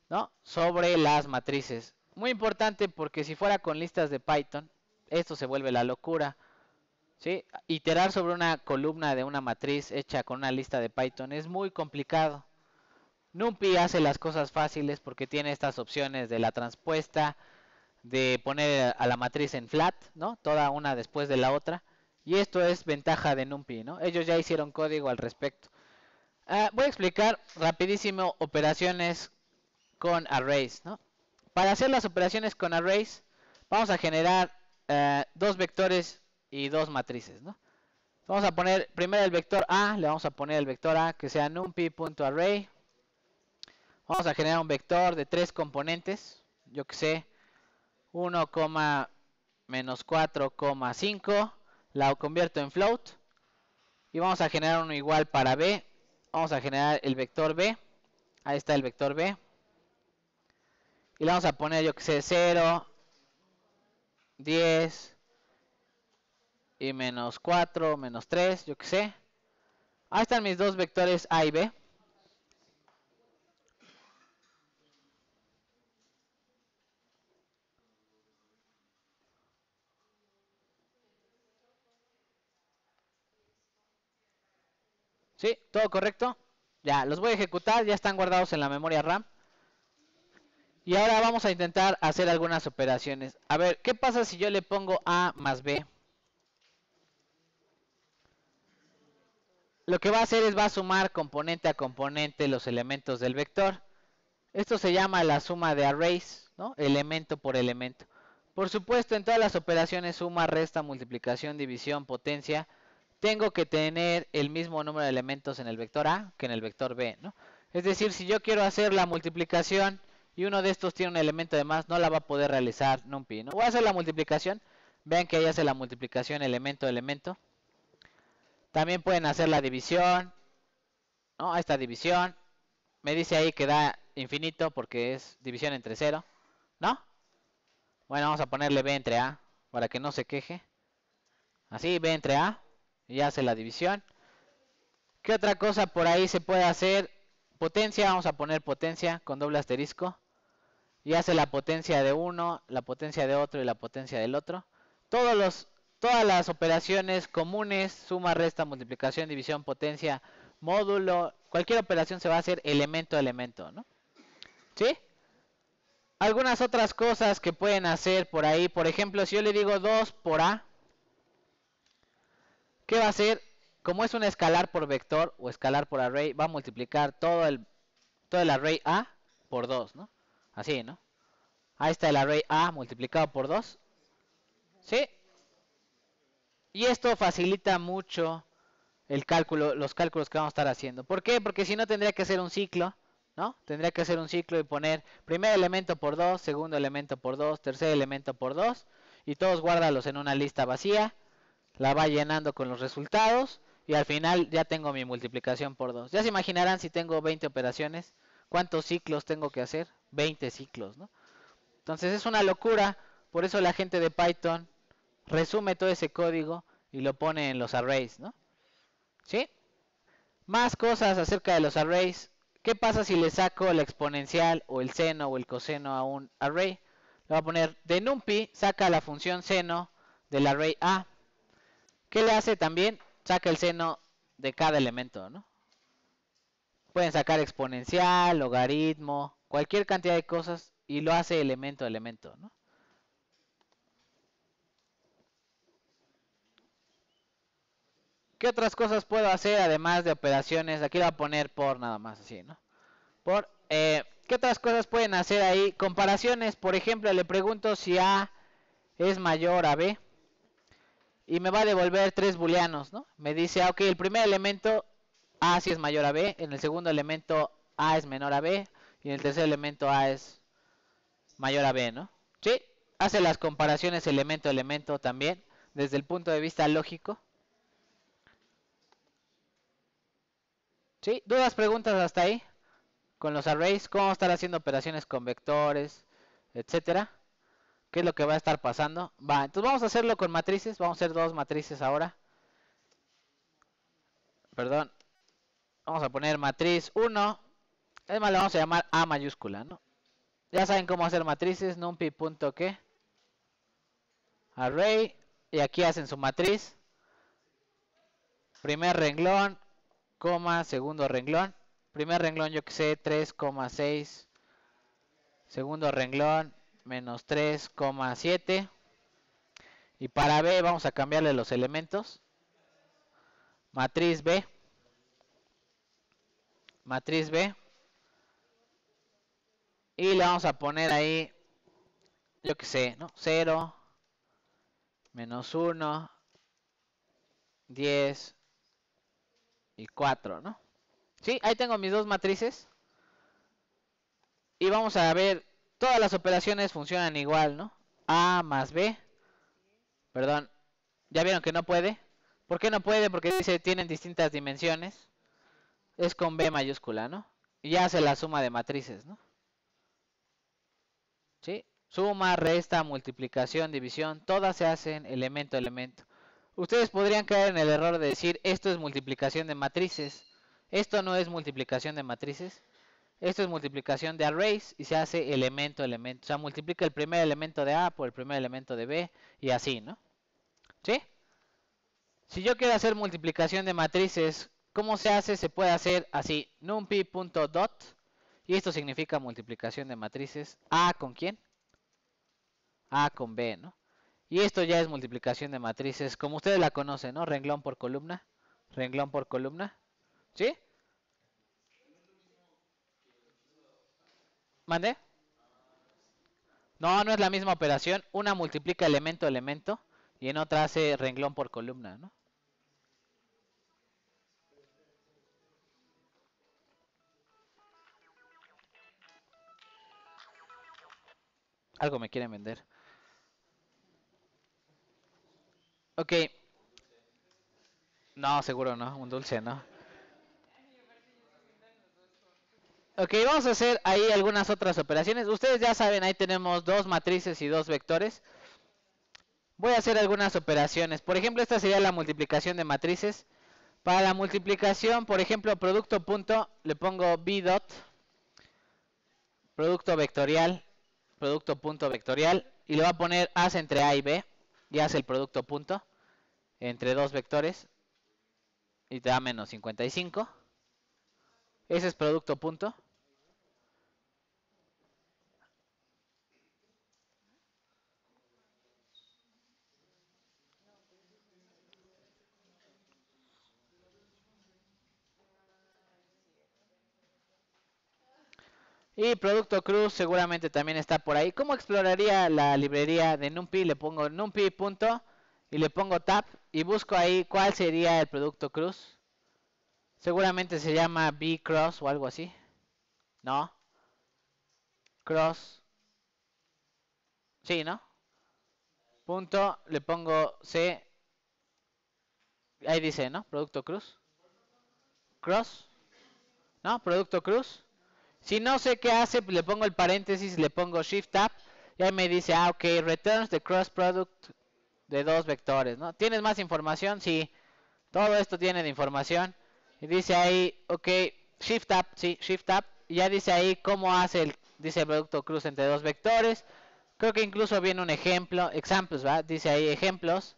¿no? Sobre las matrices. Muy importante porque si fuera con listas de Python, esto se vuelve la locura. ¿Sí? Iterar sobre una columna de una matriz hecha con una lista de Python es muy complicado. NumPy hace las cosas fáciles porque tiene estas opciones de la transpuesta, de poner a la matriz en flat, ¿no? Toda una después de la otra. Y esto es ventaja de NumPy, ¿no? Ellos ya hicieron código al respecto. Voy a explicar rapidísimo operaciones con arrays, ¿no? Para hacer las operaciones con arrays, vamos a generar dos vectores y dos matrices, ¿no? Vamos a poner primero el vector A, le vamos a poner el vector A que sea numpy.array. Vamos a generar un vector de 3 componentes, yo que sé, 1, menos 4,5, la convierto en float. Y vamos a generar uno igual para B. Vamos a generar el vector B. Ahí está el vector B. Y le vamos a poner, yo que sé, 0, 10 y menos 4, menos 3, yo que sé. Ahí están mis dos vectores A y B. ¿Sí? ¿Todo correcto? Ya, los voy a ejecutar, ya están guardados en la memoria RAM. Y ahora vamos a intentar hacer algunas operaciones. A ver, ¿qué pasa si yo le pongo A más B? Lo que va a hacer es va a sumar componente a componente los elementos del vector. Esto se llama la suma de arrays, ¿no? Elemento por elemento. Por supuesto, en todas las operaciones suma, resta, multiplicación, división, potencia, tengo que tener el mismo número de elementos en el vector A que en el vector B, ¿no? Es decir, si yo quiero hacer la multiplicación y uno de estos tiene un elemento de más, no la va a poder realizar NumPy, ¿no? Voy a hacer la multiplicación. Vean que ahí hace la multiplicación elemento a elemento. También pueden hacer la división, ¿no? Ahí está división. Me dice ahí que da infinito porque es división entre 0, ¿no? Bueno, vamos a ponerle B entre A para que no se queje. Así, B entre A. Y hace la división. ¿Qué otra cosa por ahí se puede hacer? Potencia, vamos a poner potencia con doble asterisco. Y hace la potencia de uno, la potencia de otro y la potencia del otro. Todos todas las operaciones comunes, suma, resta, multiplicación, división, potencia, módulo, cualquier operación se va a hacer elemento a elemento, ¿no? ¿Sí? Algunas otras cosas que pueden hacer por ahí, por ejemplo, si yo le digo 2 por A, ¿qué va a hacer? Como es un escalar por vector o escalar por array, va a multiplicar todo el array A por 2, ¿no? Así, ¿no? Ahí está el array A multiplicado por 2. ¿Sí? Y esto facilita mucho el cálculo, los cálculos que vamos a estar haciendo. ¿Por qué? Porque si no tendría que hacer un ciclo, ¿no? Tendría que hacer un ciclo y poner primer elemento por 2, segundo elemento por 2, tercer elemento por 2, y todos guárdalos en una lista vacía, la va llenando con los resultados, y al final ya tengo mi multiplicación por 2. Ya se imaginarán si tengo 20 operaciones, ¿cuántos ciclos tengo que hacer? 20 ciclos, ¿no? Entonces es una locura, por eso la gente de Python resume todo ese código y lo pone en los arrays, ¿no? ¿Sí? Más cosas acerca de los arrays. ¿Qué pasa si le saco la exponencial o el seno o el coseno a un array? Le voy a poner de NumPy, saca la función seno del array A. ¿Qué le hace también? Saca el seno de cada elemento, ¿no? Pueden sacar exponencial, logaritmo, cualquier cantidad de cosas y lo hace elemento a elemento, ¿no? ¿Qué otras cosas puedo hacer además de operaciones? Aquí le voy a poner por nada más, así, ¿no? Por, ¿qué otras cosas pueden hacer ahí? Comparaciones, por ejemplo, le pregunto si A es mayor a B y me va a devolver 3 booleanos, ¿no? Me dice, ok, el primer elemento A sí es mayor a B, en el segundo elemento A es menor a B y en el tercer elemento A es mayor a B, ¿no? Sí, hace las comparaciones elemento a elemento también, desde el punto de vista lógico. ¿Sí? ¿Dudas, preguntas hasta ahí? Con los arrays, cómo estar haciendo operaciones con vectores, etcétera. ¿Qué es lo que va a estar pasando? Va, entonces vamos a hacerlo con matrices. Vamos a hacer 2 matrices ahora. Perdón. Vamos a poner matriz 1. Es más, le vamos a llamar A mayúscula, ¿no? Ya saben cómo hacer matrices. numpy.qué array. Y aquí hacen su matriz. Primer renglón, coma, segundo renglón. Primer renglón, yo que sé, 3,6. Segundo renglón, menos 3,7. Y para B vamos a cambiarle los elementos. Matriz B. Matriz B. Y le vamos a poner ahí, yo que sé, ¿no? 0, menos 1, 10 y 4, ¿no? Sí, ahí tengo mis dos matrices. Y vamos a ver, todas las operaciones funcionan igual, ¿no? A más B. Perdón, ¿ya vieron que no puede? ¿Por qué no puede? Porque dice tienen distintas dimensiones. Es con B mayúscula, ¿no? Y ya hace la suma de matrices, ¿no? ¿Sí? Suma, resta, multiplicación, división, todas se hacen elemento a elemento. Ustedes podrían caer en el error de decir esto es multiplicación de matrices. Esto no es multiplicación de matrices. Esto es multiplicación de arrays y se hace elemento a elemento. O sea, multiplica el primer elemento de A por el primer elemento de B y así, ¿no? ¿Sí? Si yo quiero hacer multiplicación de matrices, ¿cómo se hace? Se puede hacer así, numpy.dot, y esto significa multiplicación de matrices. ¿A con quién? A con B, ¿no? Y esto ya es multiplicación de matrices, como ustedes la conocen, ¿no? Renglón por columna, renglón por columna. ¿Sí? ¿Mande? No, no es la misma operación. Una multiplica elemento a elemento y en otra hace renglón por columna, ¿no? Algo me quieren vender. Ok. No, seguro no. Un dulce, ¿no? Ok, vamos a hacer ahí algunas otras operaciones. Ustedes ya saben, ahí tenemos dos matrices y dos vectores. Voy a hacer algunas operaciones. Por ejemplo, esta sería la multiplicación de matrices. Para la multiplicación, por ejemplo, producto punto, le pongo b dot, producto vectorial, producto punto vectorial, y le voy a poner haz entre A y B, y hace el producto punto. entre dos vectores y te da menos 55. Ese es producto punto. Y producto cruz seguramente también está por ahí. ¿Cómo exploraría la librería de NumPy? Le pongo NumPy punto y le pongo tab y busco ahí cuál sería el producto cruz. Seguramente se llama bcross o algo así. No. Cross. Sí, ¿no? Punto, le pongo C. Ahí dice, ¿no? Producto cruz. Cross. ¿No? Producto cruz. Si no sé qué hace, le pongo el paréntesis, le pongo Shift Tab y ahí me dice, ah, ok, returns the cross product de dos vectores, ¿no? ¿Tienes más información? Sí, todo esto tiene de información. Y dice ahí, ok, Shift Tab, sí, Shift Tab. Y ya dice ahí cómo hace dice el producto cruz entre dos vectores. Creo que incluso viene un ejemplo, examples, ¿va? Dice ahí ejemplos.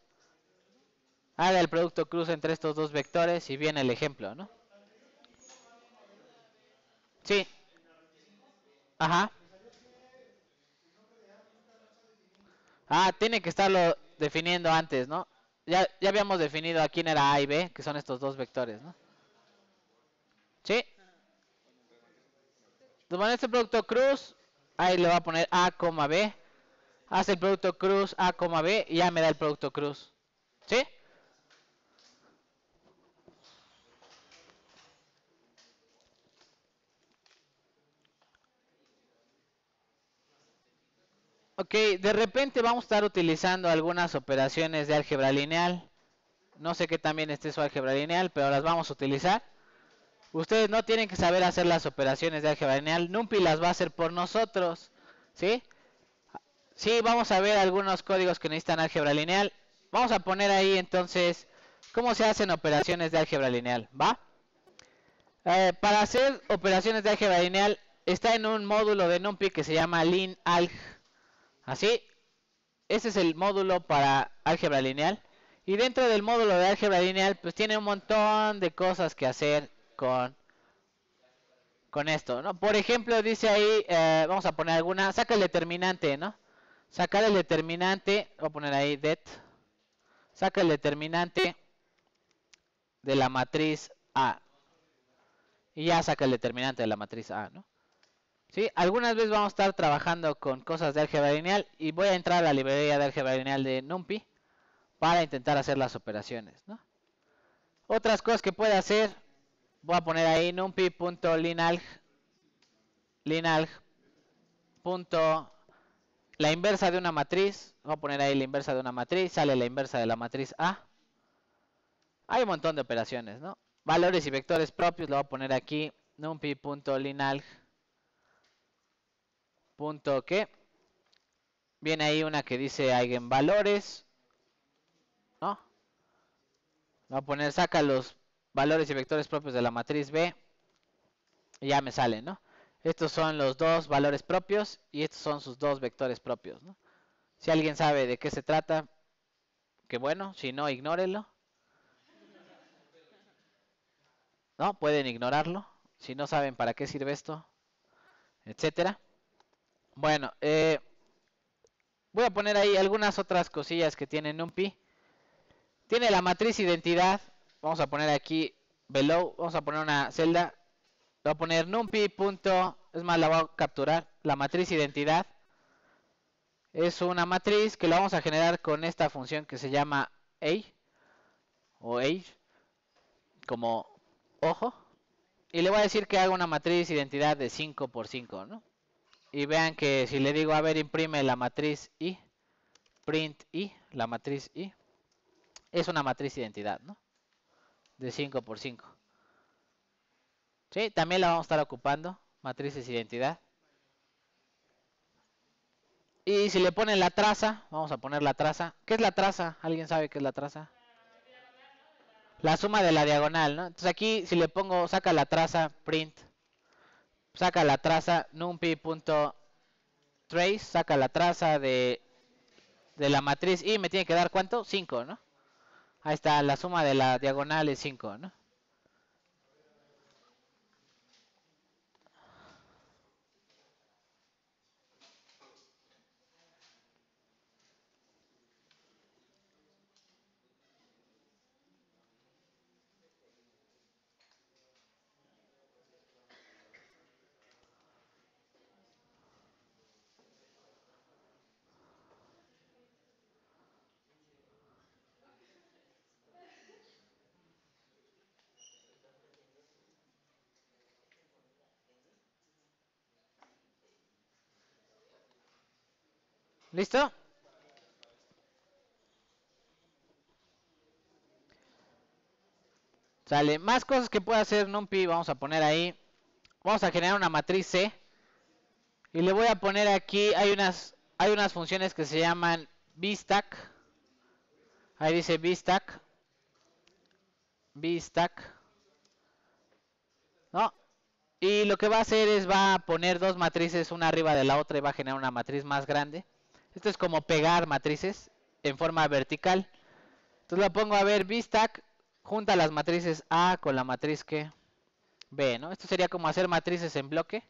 Haga el producto cruz entre estos dos vectores y viene el ejemplo, ¿no? Sí. Ajá. Ah, tiene que estarlo definiendo antes, ¿no? Ya habíamos definido a quién era A y B, que son estos dos vectores, ¿no? Sí. Entonces, este producto cruz, ahí le va a poner A, B. Hace el producto cruz A, B y ya me da el producto cruz. ¿Sí? Ok, de repente vamos a estar utilizando algunas operaciones de álgebra lineal. No sé qué también esté su álgebra lineal, pero las vamos a utilizar. Ustedes no tienen que saber hacer las operaciones de álgebra lineal. NumPy las va a hacer por nosotros. ¿Sí? Sí, vamos a ver algunos códigos que necesitan álgebra lineal. Vamos a poner ahí entonces cómo se hacen operaciones de álgebra lineal. ¿Va? Para hacer operaciones de álgebra lineal está en un módulo de NumPy que se llama linalg. Así, ese es el módulo para álgebra lineal. Y dentro del módulo de álgebra lineal, pues tiene un montón de cosas que hacer con esto, ¿no? Por ejemplo, dice ahí, vamos a poner alguna, saca el determinante, ¿no? Sacar el determinante, voy a poner ahí det, saca el determinante de la matriz A. Y ya saca el determinante de la matriz A, ¿no? ¿Sí? Algunas veces vamos a estar trabajando con cosas de álgebra lineal y voy a entrar a la librería de álgebra lineal de NumPy para intentar hacer las operaciones, ¿no? Otras cosas que puede hacer, voy a poner ahí numpy.linalg, la inversa de una matriz, voy a poner ahí la inversa de una matriz, sale la inversa de la matriz A. Hay un montón de operaciones, ¿no? Valores y vectores propios, lo voy a poner aquí, numpy.linalg. ¿Qué? Viene ahí una que dice eigenvalores, ¿no? Voy a poner, saca los valores y vectores propios de la matriz B. Y ya me sale, ¿no? Estos son los dos valores propios y estos son sus dos vectores propios, ¿no? Si alguien sabe de qué se trata, qué bueno, si no, ignórenlo. ¿No? Pueden ignorarlo. Si no saben para qué sirve esto, etcétera. Bueno, voy a poner ahí algunas otras cosillas que tiene NumPy. Tiene la matriz identidad. Vamos a poner aquí below. Vamos a poner una celda. Voy a poner NumPy. Es más, la voy a capturar. La matriz identidad. Es una matriz que la vamos a generar con esta función que se llama age. O age. Como ojo. Y le voy a decir que haga una matriz identidad de 5 por 5, ¿no? Y vean que si le digo, a ver, imprime la matriz I, print I, la matriz I, es una matriz identidad, ¿no? De 5 por 5. ¿Sí? También la vamos a estar ocupando, matrices identidad. Y si le ponen la traza, vamos a poner la traza. ¿Qué es la traza? ¿Alguien sabe qué es la traza? La suma de la diagonal, ¿no? Entonces aquí si le pongo, saca la traza, print, saca la traza, numpy.trace, saca la traza de la matriz y me tiene que dar ¿cuánto? 5, ¿no? Ahí está, la suma de la diagonal es 5, ¿no? ¿Listo? Sale, más cosas que puede hacer NumPy, vamos a poner ahí. Vamos a generar una matriz C. Y le voy a poner aquí, hay unas funciones que se llaman bstack. Ahí dice bstack. Bstack. ¿No? Y lo que va a hacer es va a poner dos matrices una arriba de la otra y va a generar una matriz más grande. Esto es como pegar matrices en forma vertical. Entonces lo pongo a ver bstack, junta las matrices A con la matriz que B, ¿no? Esto sería como hacer matrices en bloque.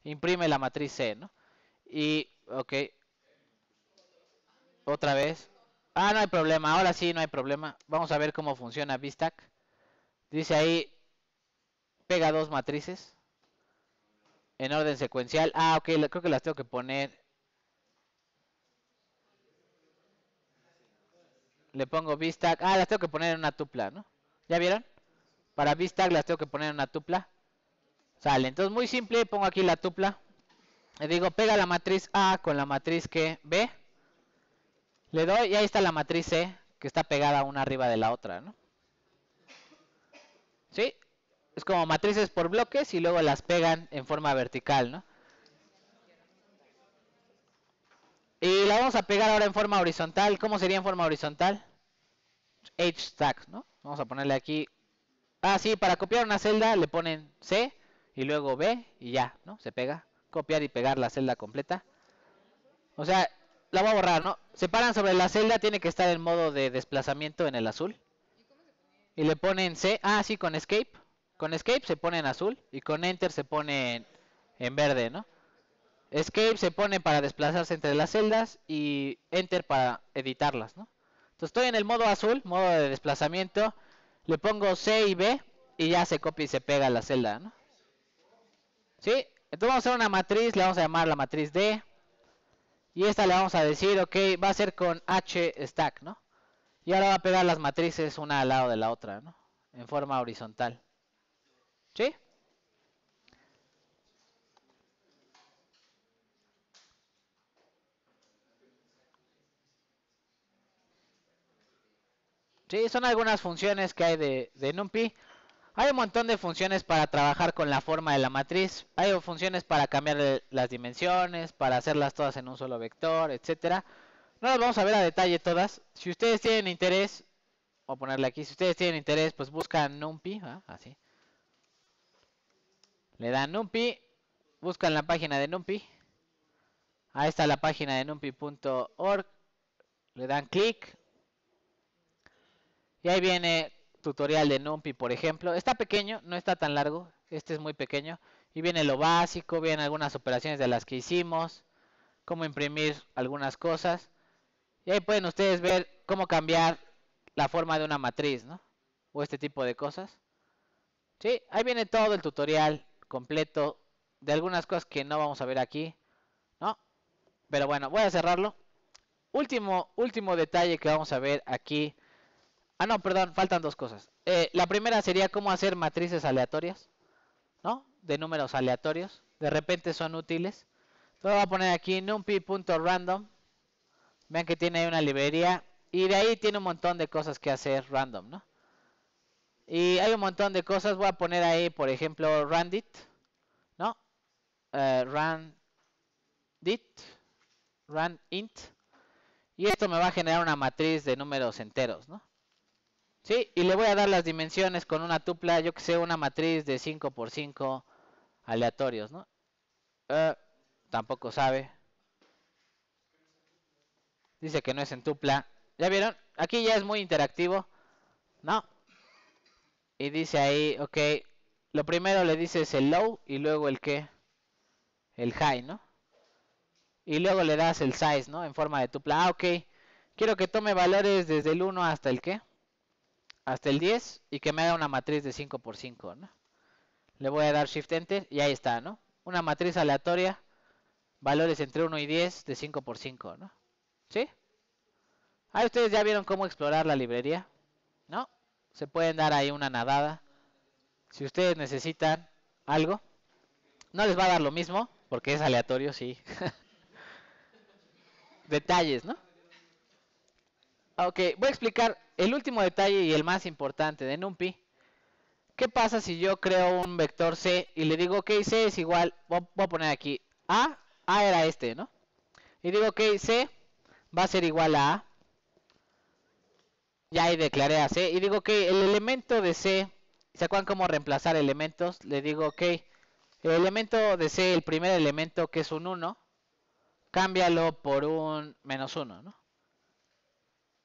Imprime la matriz C, ¿no? Y, ok. Otra vez. Ah, no hay problema. Ahora sí, no hay problema. Vamos a ver cómo funciona bstack. Dice ahí, pega dos matrices en orden secuencial. Ah, ok, creo que las tengo que poner. Le pongo bstack. Ah, las tengo que poner en una tupla, ¿no? ¿Ya vieron? Para bstack las tengo que poner en una tupla. Sale. Entonces, muy simple. Pongo aquí la tupla. Le digo, pega la matriz A con la matriz que B. Le doy y ahí está la matriz C, que está pegada una arriba de la otra, ¿no? ¿Sí? Es como matrices por bloques y luego las pegan en forma vertical, ¿no? Y la vamos a pegar ahora en forma horizontal. ¿Cómo sería en forma horizontal? H-stack, ¿no? Vamos a ponerle aquí. Ah, sí, para copiar una celda le ponen C y luego B y ya, ¿no? Se pega. Copiar y pegar la celda completa. O sea, la voy a borrar, ¿no? Se paran sobre la celda, tiene que estar en modo de desplazamiento en el azul. Y le ponen C. Ah, sí, con Escape. Con Escape se pone en azul y con Enter se pone en verde, ¿no? Escape se pone para desplazarse entre las celdas y Enter para editarlas, ¿no? Entonces estoy en el modo azul, modo de desplazamiento. Le pongo C y B y ya se copia y se pega la celda, ¿no? ¿Sí? Entonces vamos a hacer una matriz, le vamos a llamar la matriz D. Y esta le vamos a decir, ok, va a ser con H stack, ¿no? Y ahora va a pegar las matrices una al lado de la otra, ¿no? En forma horizontal. ¿Sí? Sí, son algunas funciones que hay de NumPy. Hay un montón de funciones para trabajar con la forma de la matriz. Hay funciones para cambiar las dimensiones, para hacerlas todas en un solo vector, etcétera. No las vamos a ver a detalle todas. Si ustedes tienen interés, voy a ponerle aquí, si ustedes tienen interés, pues buscan NumPy, así. Le dan NumPy, buscan la página de NumPy. Ahí está la página de numpy.org. Le dan clic. Y ahí viene tutorial de NumPy, por ejemplo. Está pequeño, no está tan largo. Este es muy pequeño. Y viene lo básico, vienen algunas operaciones de las que hicimos. Cómo imprimir algunas cosas. Y ahí pueden ustedes ver cómo cambiar la forma de una matriz, ¿no? O este tipo de cosas. Sí, ahí viene todo el tutorial completo de algunas cosas que no vamos a ver aquí, ¿no? Pero bueno, voy a cerrarlo. Último detalle que vamos a ver aquí. Ah, no, perdón, faltan dos cosas. La primera sería cómo hacer matrices aleatorias, ¿no? De números aleatorios. De repente son útiles. Entonces voy a poner aquí numpy.random. Vean que tiene ahí una librería. Y de ahí tiene un montón de cosas que hacer random, ¿no? Y hay un montón de cosas. Voy a poner ahí, por ejemplo, randit, ¿no? Randit, randint. Y esto me va a generar una matriz de números enteros, ¿no? Sí, y le voy a dar las dimensiones con una tupla, yo que sé, una matriz de 5 por 5 aleatorios, ¿no? Tampoco sabe. Dice que no es en tupla. ¿Ya vieron? Aquí ya es muy interactivo. ¿no? Y dice ahí, ok, lo primero le dices el low y luego el qué, el high, ¿no? Y luego le das el size, ¿no? En forma de tupla. Ah, ok, quiero que tome valores desde el 1 hasta el qué, hasta el 10 y que me haga una matriz de 5 por 5, ¿no? Le voy a dar Shift Enter y ahí está, ¿no? Una matriz aleatoria, valores entre 1 y 10 de 5 por 5, ¿no? ¿Sí? Ahí ustedes ya vieron cómo explorar la librería, ¿no? Se pueden dar ahí una nadada. Si ustedes necesitan algo, no les va a dar lo mismo, porque es aleatorio, sí. Detalles, ¿no? Ok, voy a explicar el último detalle y el más importante de NumPy. ¿Qué pasa si yo creo un vector C y le digo, ok, C es igual, voy a poner aquí A era este, ¿no? Y digo, ok, C va a ser igual a A. Ya ahí declaré a C. Y digo, ok, el elemento de C, ¿se acuerdan cómo reemplazar elementos? Le digo, ok, el elemento de C, el primer elemento que es un 1, cámbialo por un -1, ¿no?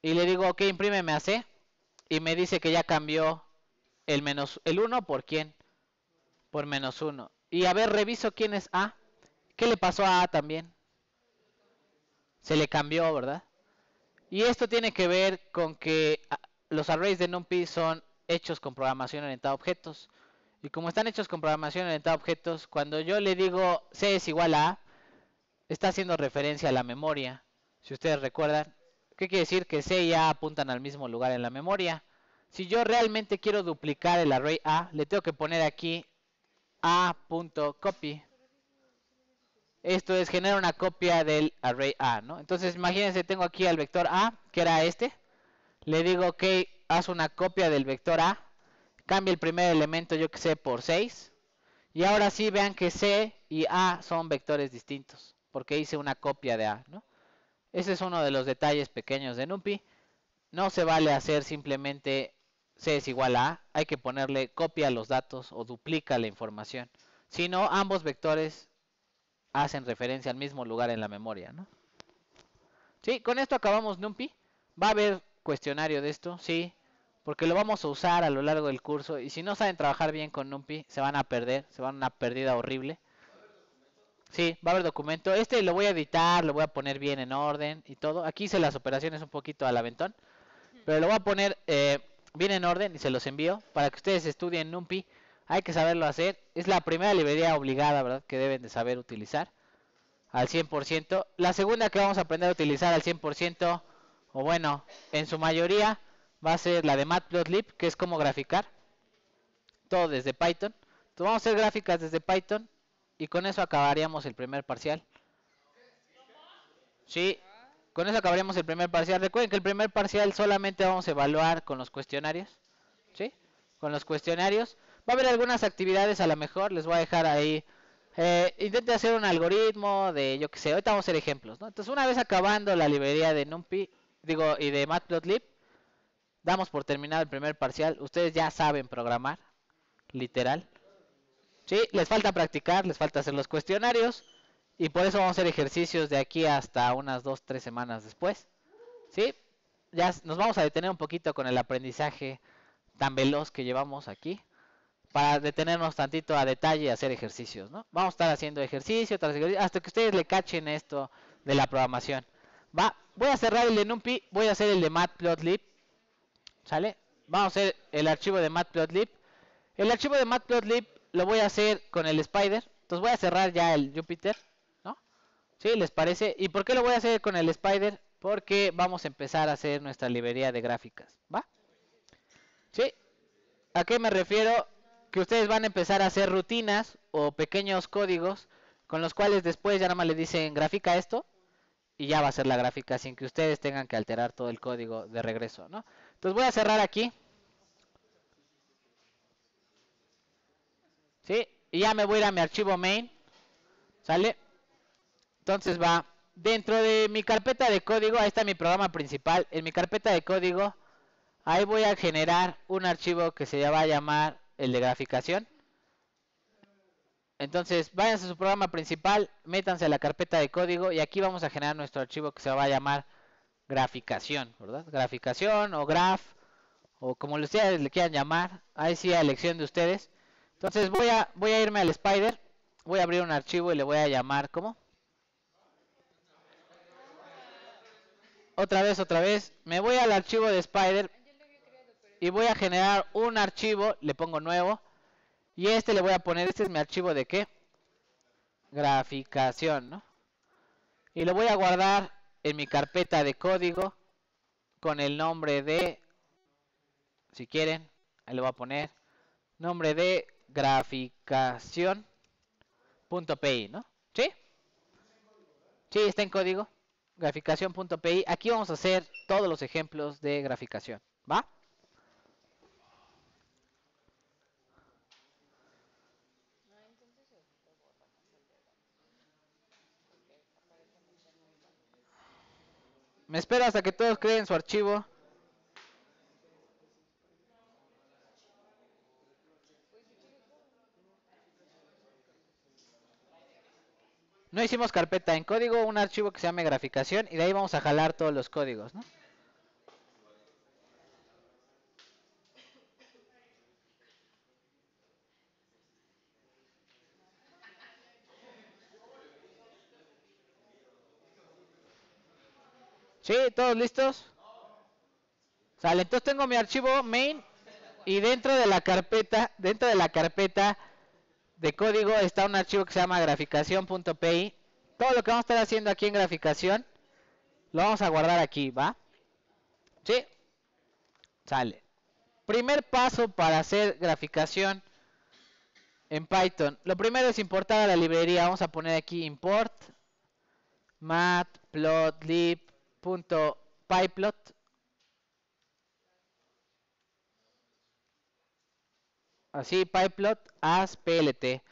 Y le digo, ok, imprímeme a C. Y me dice que ya cambió el 1 por quién, por -1. Y a ver, reviso quién es A. ¿Qué le pasó a A también? Se le cambió, ¿verdad? Y esto tiene que ver con que los arrays de NumPy son hechos con programación orientada a objetos. Y como están hechos con programación orientada a objetos, cuando yo le digo C es igual a A, está haciendo referencia a la memoria. Si ustedes recuerdan, ¿qué quiere decir? Que C y A apuntan al mismo lugar en la memoria. Si yo realmente quiero duplicar el array A, le tengo que poner aquí a.copy. Esto es, genera una copia del array A, ¿no? Entonces, imagínense, tengo aquí al vector A, que era este. Le digo, ok, haz una copia del vector A. Cambia el primer elemento, yo que sé, por 6. Y ahora sí, vean que C y A son vectores distintos, porque hice una copia de A, ¿no? Ese es uno de los detalles pequeños de NumPy. No se vale hacer simplemente C es igual a A. Hay que ponerle copia los datos o duplica la información. Si no, ambos vectores hacen referencia al mismo lugar en la memoria, ¿no? Sí, con esto acabamos NumPy. Va a haber cuestionario de esto, sí, porque lo vamos a usar a lo largo del curso. Y si no saben trabajar bien con NumPy, se van a perder, se van a una pérdida horrible. Sí, va a haber documento. Este lo voy a editar, lo voy a poner bien en orden y todo. Aquí hice las operaciones un poquito al aventón, pero lo voy a poner bien en orden y se los envío para que ustedes estudien NumPy. Hay que saberlo hacer. Es la primera librería obligada, ¿verdad?, que deben de saber utilizar al 100%. La segunda que vamos a aprender a utilizar al 100%, o bueno, en su mayoría, va a ser la de Matplotlib, que es como graficar. Todo desde Python. Entonces vamos a hacer gráficas desde Python y con eso acabaríamos el primer parcial. Sí, con eso acabaríamos el primer parcial. Recuerden que el primer parcial solamente vamos a evaluar con los cuestionarios. ¿Sí? Con los cuestionarios. Va a haber algunas actividades, a lo mejor les voy a dejar ahí. Intente hacer un algoritmo de, yo que sé, ahorita vamos a hacer ejemplos, ¿no? Entonces, una vez acabando la librería de NumPy, digo, y de Matplotlib, damos por terminado el primer parcial. Ustedes ya saben programar, literal. Sí, les falta practicar, les falta hacer los cuestionarios. Y por eso vamos a hacer ejercicios de aquí hasta unas 2-3 semanas después. ¿Sí? Ya nos vamos a detener un poquito con el aprendizaje tan veloz que llevamos aquí, para detenernos tantito a detalle y hacer ejercicios, ¿no? Vamos a estar haciendo ejercicio tras ejercicio hasta que ustedes le cachen esto de la programación. Va, voy a cerrar el de NumPy, voy a hacer el de Matplotlib, ¿sale? Vamos a hacer el archivo de Matplotlib. El archivo de Matplotlib lo voy a hacer con el Spider. Entonces voy a cerrar ya el Jupyter, ¿no? ¿Sí? ¿Les parece? ¿Y por qué lo voy a hacer con el Spider? Porque vamos a empezar a hacer nuestra librería de gráficas, ¿va? ¿Sí? ¿A qué me refiero? Que ustedes van a empezar a hacer rutinas o pequeños códigos con los cuales después ya nada más le dicen grafica esto y ya va a ser la gráfica sin que ustedes tengan que alterar todo el código de regreso, ¿no? Entonces voy a cerrar aquí. ¿Sí? Y ya me voy a ir a mi archivo main. ¿Sale? Entonces va dentro de mi carpeta de código, ahí está mi programa principal. En mi carpeta de código, ahí voy a generar un archivo que se va a llamar el de graficación. Entonces, váyanse a su programa principal, métanse a la carpeta de código y aquí vamos a generar nuestro archivo que se va a llamar graficación, ¿verdad? Graficación o graph o como ustedes le quieran llamar, ahí sí a elección de ustedes. Entonces voy a irme al Spider, voy a abrir un archivo y le voy a llamar, ¿cómo? Otra vez, me voy al archivo de Spider y voy a generar un archivo, le pongo nuevo, y este le voy a poner, este es mi archivo de ¿qué? Graficación, ¿no? Y lo voy a guardar en mi carpeta de código con el nombre de, si quieren, ahí le voy a poner nombre de graficación.py, ¿no? ¿Sí? Sí, está en código. Graficación.py. Aquí vamos a hacer todos los ejemplos de graficación. ¿Va? Me espero hasta que todos creen su archivo. No hicimos carpeta en código, un archivo que se llame graficación y de ahí vamos a jalar todos los códigos, ¿no? ¿Sí? ¿Todos listos? Sale, entonces tengo mi archivo main y dentro de la carpeta de código está un archivo que se llama graficación.py. Todo lo que vamos a estar haciendo aquí en graficación lo vamos a guardar aquí, ¿va? ¿Sí? Sale. Primer paso para hacer graficación en Python. Lo primero es importar a la librería. Vamos a poner aquí import matplotlib.pyplot. Así, pyplot as plt.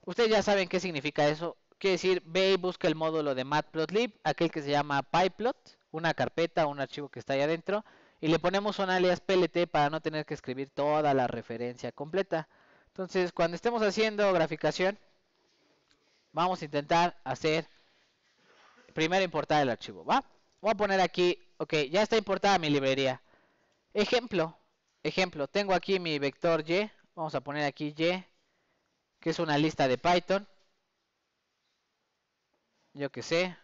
Ustedes ya saben qué significa eso. Quiere decir, ve y busca el módulo de matplotlib, aquel que se llama pyplot, una carpeta, un archivo que está ahí adentro, y le ponemos un alias plt para no tener que escribir toda la referencia completa. Entonces, cuando estemos haciendo graficación, vamos a intentar hacer, primero importar el archivo, ¿va? Voy a poner aquí, ok, ya está importada mi librería. Ejemplo, tengo aquí mi vector y, vamos a poner aquí y, que es una lista de Python, yo que sé,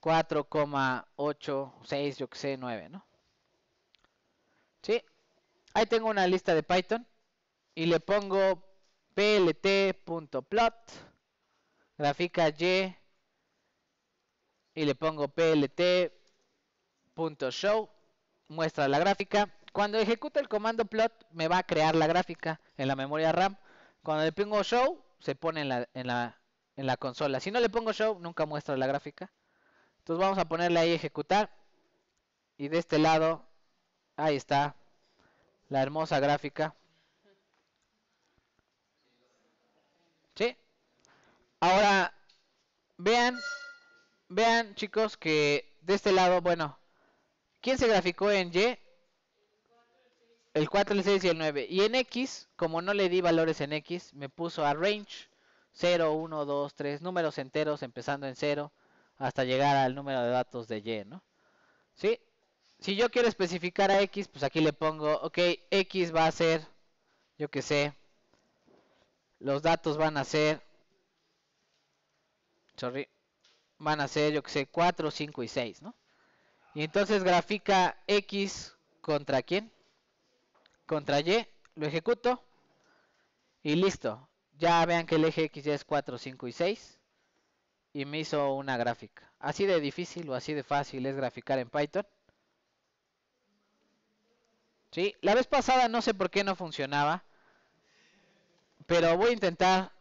4,86, yo que sé, 9, ¿no? ¿Sí? Ahí tengo una lista de Python y le pongo plt.plot, grafica y le pongo plt.show, muestra la gráfica. Cuando ejecuta el comando plot me va a crear la gráfica en la memoria RAM. Cuando le pongo show se pone en la consola. Si no le pongo show nunca muestra la gráfica. Entonces vamos a ponerle ahí ejecutar y de este lado ahí está la hermosa gráfica. ¿Sí? Ahora vean, vean chicos que de este lado, bueno, ¿quién se graficó en Y? El 4, el 6 y el 9. Y en X, como no le di valores en X, me puso a range 0, 1, 2, 3, números enteros empezando en 0 hasta llegar al número de datos de Y, ¿no? ¿Sí? Si yo quiero especificar a X, pues aquí le pongo, ok, X va a ser, yo que sé, los datos van a ser, sorry, van a ser, yo que sé, 4, 5 y 6, ¿no? Y entonces grafica X contra quién? Contra Y, lo ejecuto y listo. Ya vean que el eje X ya es 4, 5 y 6 y me hizo una gráfica. Así de difícil o así de fácil es graficar en Python. ¿Sí? La vez pasada no sé por qué no funcionaba, pero voy a intentar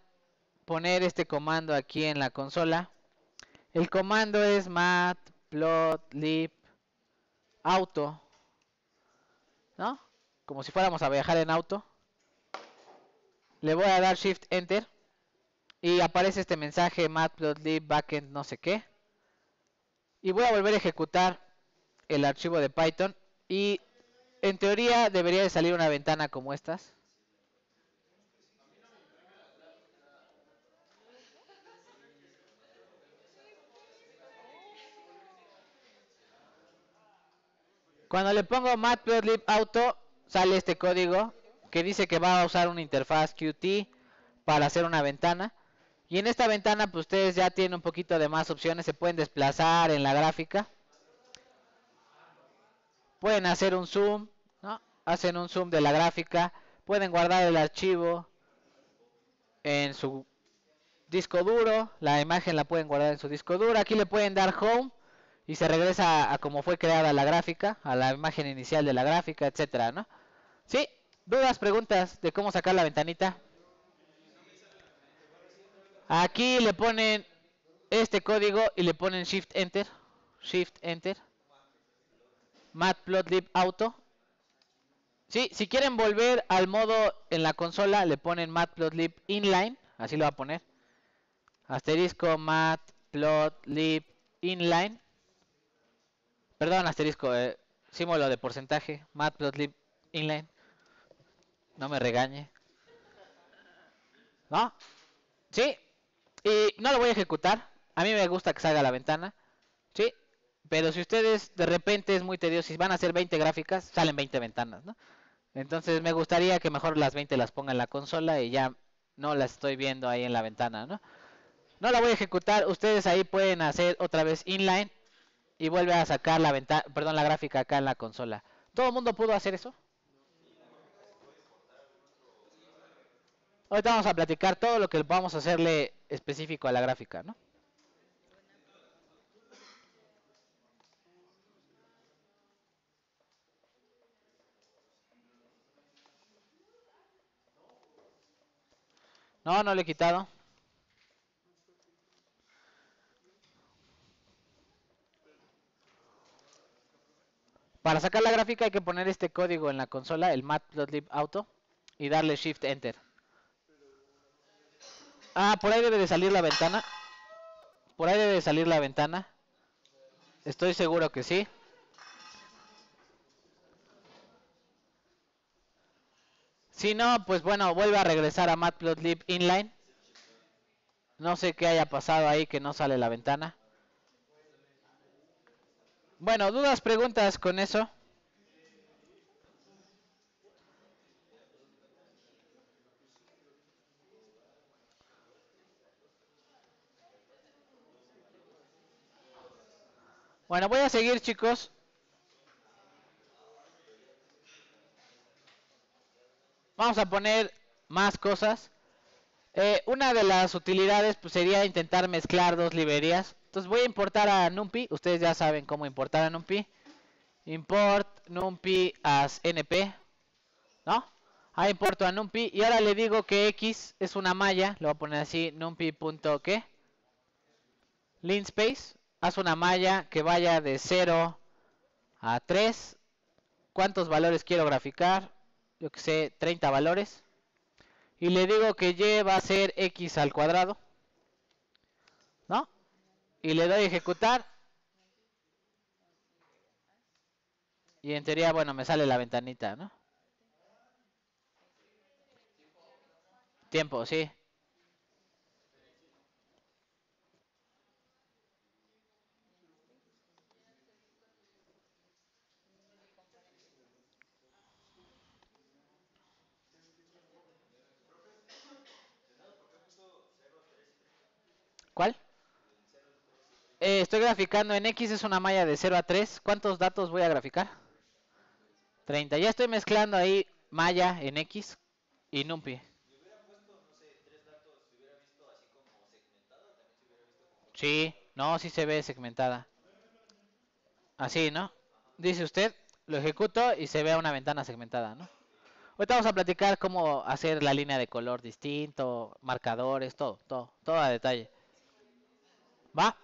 poner este comando aquí en la consola. El comando es matplotlib auto, ¿no? Como si fuéramos a viajar en auto. Le voy a dar Shift Enter y aparece este mensaje matplotlib backend no sé qué. Y voy a volver a ejecutar el archivo de Python y en teoría debería de salir una ventana como estas. Cuando le pongo Matplotlib Auto, sale este código que dice que va a usar una interfaz Qt para hacer una ventana. Y en esta ventana, pues ustedes ya tienen un poquito de más opciones. Se pueden desplazar en la gráfica. Pueden hacer un zoom, ¿no? Hacen un zoom de la gráfica. Pueden guardar el archivo en su disco duro. La imagen la pueden guardar en su disco duro. Aquí le pueden dar home y se regresa a como fue creada la gráfica, a la imagen inicial de la gráfica, etcétera, ¿no? ¿Sí? ¿Dudas, preguntas de cómo sacar la ventanita? Aquí le ponen este código y le ponen Shift Enter. Shift Enter. Matplotlib Auto. Sí, si quieren volver al modo en la consola, le ponen Matplotlib Inline. Así lo va a poner. Asterisco Matplotlib Inline. Perdón, asterisco. Símbolo de porcentaje. Matplotlib Inline. No me regañe. ¿No? Sí. Y no lo voy a ejecutar. A mí me gusta que salga la ventana. Sí. Pero si ustedes de repente es muy tedioso, si van a hacer 20 gráficas, salen 20 ventanas, ¿no? Entonces me gustaría que mejor las 20 las ponga en la consola y ya no las estoy viendo ahí en la ventana, ¿no? No la voy a ejecutar. Ustedes ahí pueden hacer otra vez inline y vuelve a sacar la ventana, perdón, la gráfica acá en la consola. ¿Todo el mundo pudo hacer eso? Ahorita vamos a platicar todo lo que vamos a hacerle específico a la gráfica, ¿no? No, no le he quitado. Para sacar la gráfica hay que poner este código en la consola, el Matplotlib Auto, y darle Shift Enter. Ah, por ahí debe de salir la ventana. Por ahí debe de salir la ventana. Estoy seguro que sí. Si no, pues bueno, vuelve a regresar a Matplotlib Inline. No sé qué haya pasado ahí que no sale la ventana. Bueno, dudas, preguntas con eso. Bueno, voy a seguir, chicos. Vamos a poner más cosas. Una de las utilidades pues, sería intentar mezclar dos librerías. Entonces voy a importar a NumPy. Ustedes ya saben cómo importar a NumPy. Import NumPy as NP. ¿No? Ahí importo a NumPy. Y ahora le digo que X es una malla. Lo voy a poner así. NumPy.qué. Linspace. Haz una malla que vaya de 0 a 3. ¿Cuántos valores quiero graficar? Yo que sé, 30 valores. Y le digo que y va a ser x al cuadrado, ¿no? Y le doy a ejecutar. Y en teoría, bueno, me sale la ventanita, ¿no? Tiempo, sí. ¿Cuál? Estoy graficando en X, es una malla de 0 a 3. ¿Cuántos datos voy a graficar? 30. Ya estoy mezclando ahí malla en X y NumPy. Sí, no, sí se ve segmentada. Así, ¿no? Dice usted, lo ejecuto y se ve una ventana segmentada, ¿no? Ahorita vamos a platicar cómo hacer la línea de color distinto, marcadores, todo a detalle. ¿Va?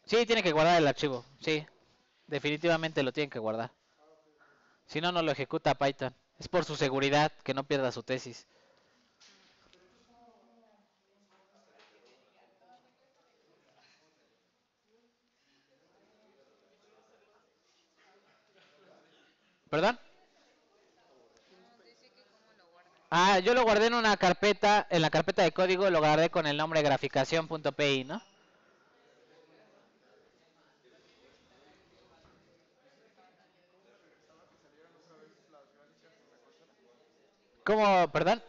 Sí, tiene que guardar el archivo, sí. Definitivamente lo tienen que guardar. Si no, no lo ejecuta Python. Es por su seguridad, que no pierda su tesis. ¿Perdón? Ah, yo lo guardé en una carpeta, en la carpeta de código lo guardé con el nombre graficación.py, ¿no? ¿Cómo? Perdón.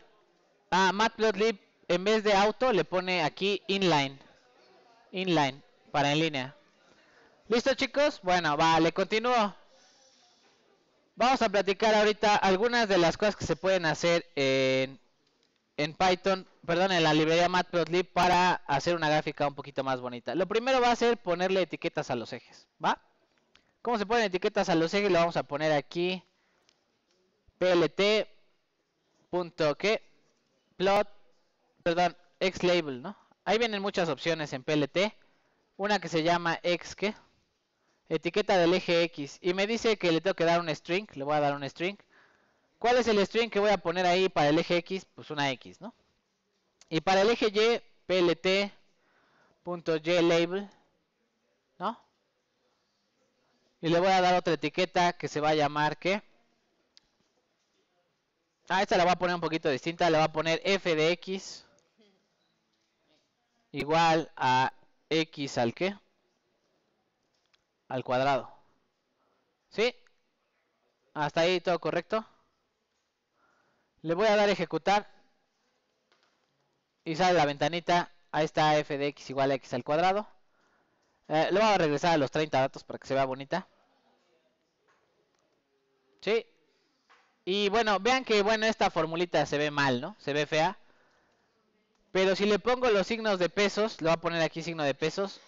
Matplotlib en vez de auto le pone aquí inline. Inline, para en línea. ¿Listo, chicos? Bueno, vale, continúo. Vamos a platicar ahorita algunas de las cosas que se pueden hacer en Python, perdón, en la librería Matplotlib para hacer una gráfica un poquito más bonita. Lo primero va a ser ponerle etiquetas a los ejes, ¿va? ¿Cómo se ponen etiquetas a los ejes? Lo vamos a poner aquí plt.que plot, perdón, xlabel, ¿no? Ahí vienen muchas opciones en PLT. Una que se llama xque, etiqueta del eje X. Y me dice que le tengo que dar un string. Le voy a dar un string. ¿Cuál es el string que voy a poner ahí para el eje X? Pues una X, ¿no? Y para el eje Y, plt.ylabel, ¿no? Y le voy a dar otra etiqueta que se va a llamar ¿qué? Esta la voy a poner un poquito distinta. Le voy a poner f de x igual a x al ¿qué? Al cuadrado. ¿Sí? Hasta ahí todo correcto. Le voy a dar ejecutar. Y sale la ventanita. Ahí está f de x igual a x al cuadrado. Le voy a regresar a los 30 datos para que se vea bonita. ¿Sí? Y bueno, vean que bueno, esta formulita se ve mal, ¿no? Se ve fea. Pero si le pongo los signos de pesos, le voy a poner aquí signo de pesos.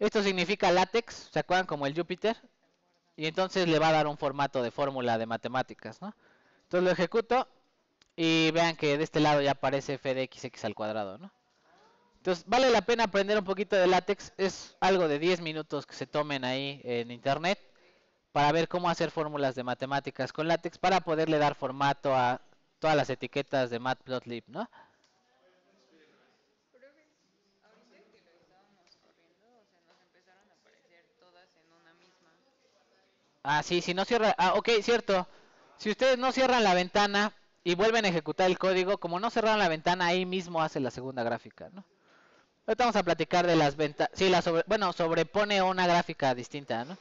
Esto significa látex, ¿se acuerdan? Como el Júpiter. Y entonces le va a dar un formato de fórmula de matemáticas, ¿no? Entonces lo ejecuto y vean que de este lado ya aparece f de x al cuadrado, ¿no? Entonces vale la pena aprender un poquito de látex. Es algo de 10 minutos que se tomen ahí en internet para ver cómo hacer fórmulas de matemáticas con látex para poderle dar formato a todas las etiquetas de Matplotlib, ¿no? Sí, si no cierra... ok, cierto. Si ustedes no cierran la ventana y vuelven a ejecutar el código, como no cerraron la ventana, ahí mismo hace la segunda gráfica, ¿no? Ahorita vamos a platicar de las ventanas. Sí, sobrepone una gráfica distinta, ¿no?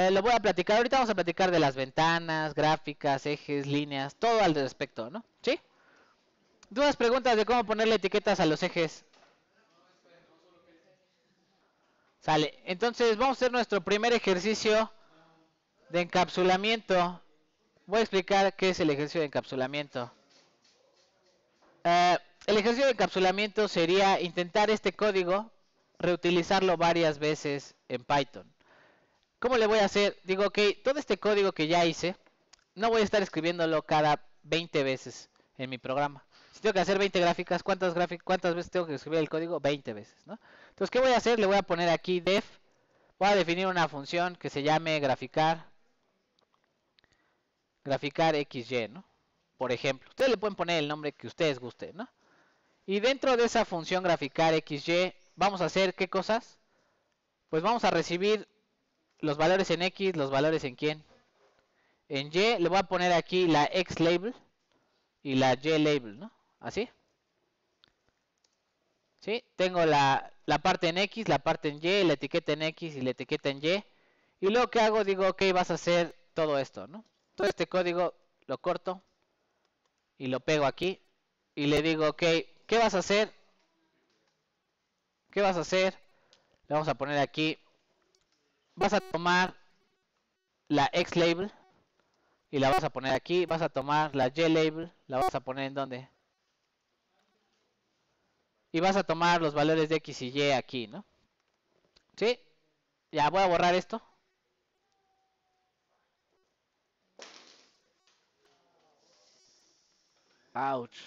Lo voy a platicar. Ahorita vamos a platicar de las ventanas, gráficas, ejes, líneas, todo al respecto, ¿no? ¿Sí? ¿Dudas, preguntas de cómo ponerle etiquetas a los ejes? Sale. Entonces vamos a hacer nuestro primer ejercicio de encapsulamiento. Voy a explicar qué es el ejercicio de encapsulamiento. El ejercicio de encapsulamiento sería intentar este código, reutilizarlo varias veces en Python. ¿Cómo le voy a hacer? Digo, ok, todo este código que ya hice, no voy a estar escribiéndolo cada 20 veces en mi programa. Si tengo que hacer 20 gráficas, ¿cuántas veces tengo que escribir el código? 20 veces, ¿no? Entonces, ¿qué voy a hacer? Le voy a poner aquí def, voy a definir una función que se llame graficar XY, ¿no? Por ejemplo, ustedes le pueden poner el nombre que ustedes gusten, ¿no? Y dentro de esa función graficar XY, vamos a hacer ¿qué cosas? Pues vamos a recibir los valores en X, los valores en quién. En Y le voy a poner aquí la X label y la Y label, ¿no? Así. ¿Sí? Tengo la parte en X, la parte en Y, la etiqueta en X y la etiqueta en Y. Y luego que hago, digo, ok, vas a hacer todo esto, ¿no? Todo este código lo corto y lo pego aquí. Y le digo, ok, ¿qué vas a hacer? ¿Qué vas a hacer? Le vamos a poner aquí. Vas a tomar la X label y la vas a poner aquí. Vas a tomar la Y label, la vas a poner en donde. Y vas a tomar los valores de X y Y aquí, ¿no? ¿Sí? Ya voy a borrar esto. Ouch.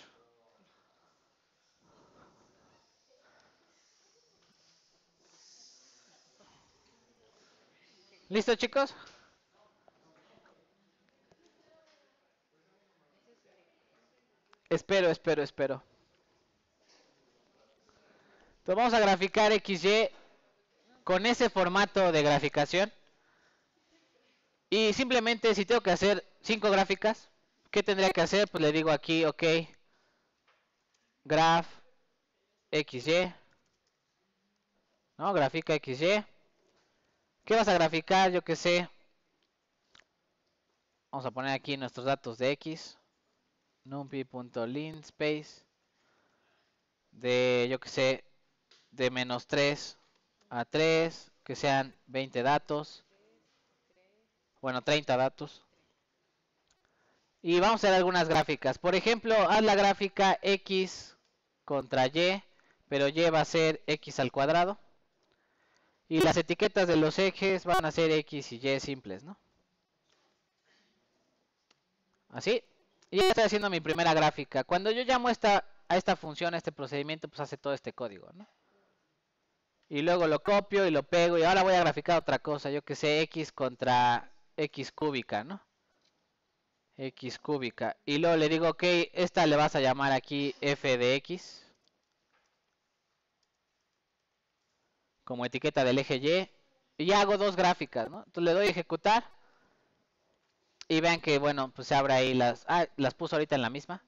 ¿Listo, chicos? Espero. Entonces vamos a graficar XY con ese formato de graficación. Y simplemente si tengo que hacer 5 gráficas, ¿qué tendría que hacer? Pues le digo aquí, ok, graph XY, ¿no? Grafica XY. ¿Qué vas a graficar? Yo qué sé. Vamos a poner aquí nuestros datos de X. numpy.linspace de, yo que sé, de -3 a 3, que sean 20 datos, bueno, 30 datos. Y vamos a hacer algunas gráficas. Por ejemplo, haz la gráfica X contra Y, pero Y va a ser X al cuadrado. Y las etiquetas de los ejes van a ser X y Y simples, ¿no? Así. Y ya estoy haciendo mi primera gráfica. Cuando yo llamo a esta función, a este procedimiento, pues hace todo este código, ¿no? Y luego lo copio y lo pego. Y ahora voy a graficar otra cosa. Yo que sé, X contra X cúbica, ¿no? X cúbica. Y luego le digo, ok, esta le vas a llamar aquí f de X. Como etiqueta del eje Y. Y ya hago dos gráficas, ¿no? Entonces le doy a ejecutar. Y vean que, bueno, pues se abre ahí las puso ahorita en la misma.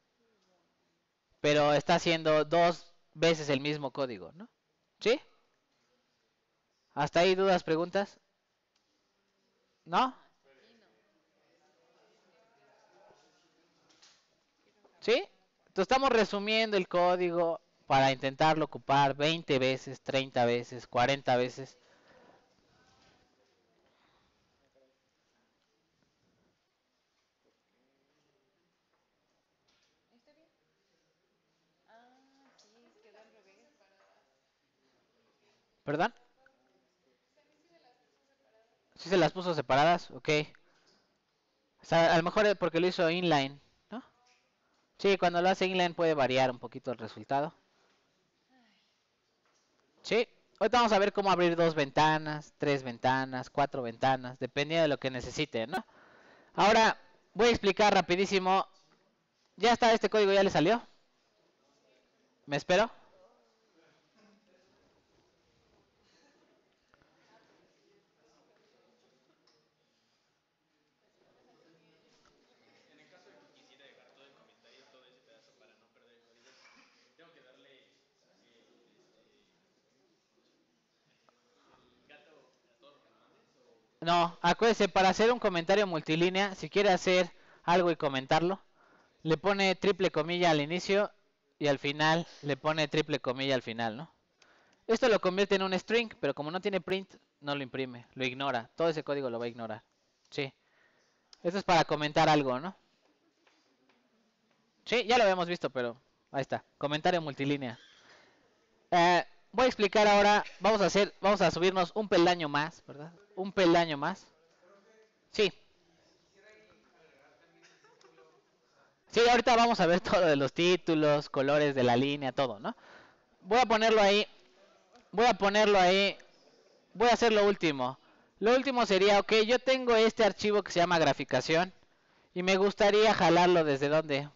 Pero está haciendo dos veces el mismo código, ¿no? ¿Sí? ¿Hasta ahí dudas, preguntas? ¿No? ¿Sí? Entonces estamos resumiendo el código para intentarlo ocupar 20 veces, 30 veces, 40 veces. ¿Perdón? ¿Sí se las puso separadas? Ok. O sea, a lo mejor es porque lo hizo inline, ¿no? Sí, cuando lo hace inline puede variar un poquito el resultado. Sí. Ahorita vamos a ver cómo abrir 2 ventanas, 3 ventanas, 4 ventanas, dependiendo de lo que necesite, ¿no? Ahora voy a explicar rapidísimo. ¿Ya está este código? ¿Ya le salió? ¿Me espero? No, acuérdese, para hacer un comentario multilínea, si quiere hacer algo y comentarlo, le pone triple comilla al inicio y al final le pone triple comilla al final, ¿no? Esto lo convierte en un string, pero como no tiene print, no lo imprime, lo ignora. Todo ese código lo va a ignorar. Sí. Esto es para comentar algo, ¿no? Sí, ya lo habíamos visto, pero ahí está. Comentario multilínea. Voy a explicar ahora, vamos a subirnos un peldaño más, ¿verdad? Un peldaño más. Sí. Sí, ahorita vamos a ver todo de los títulos, colores de la línea, todo, ¿no? Voy a ponerlo ahí. Voy a ponerlo ahí. Voy a hacer lo último. Lo último sería, ok, yo tengo este archivo que se llama graficación y me gustaría jalarlo desde dónde?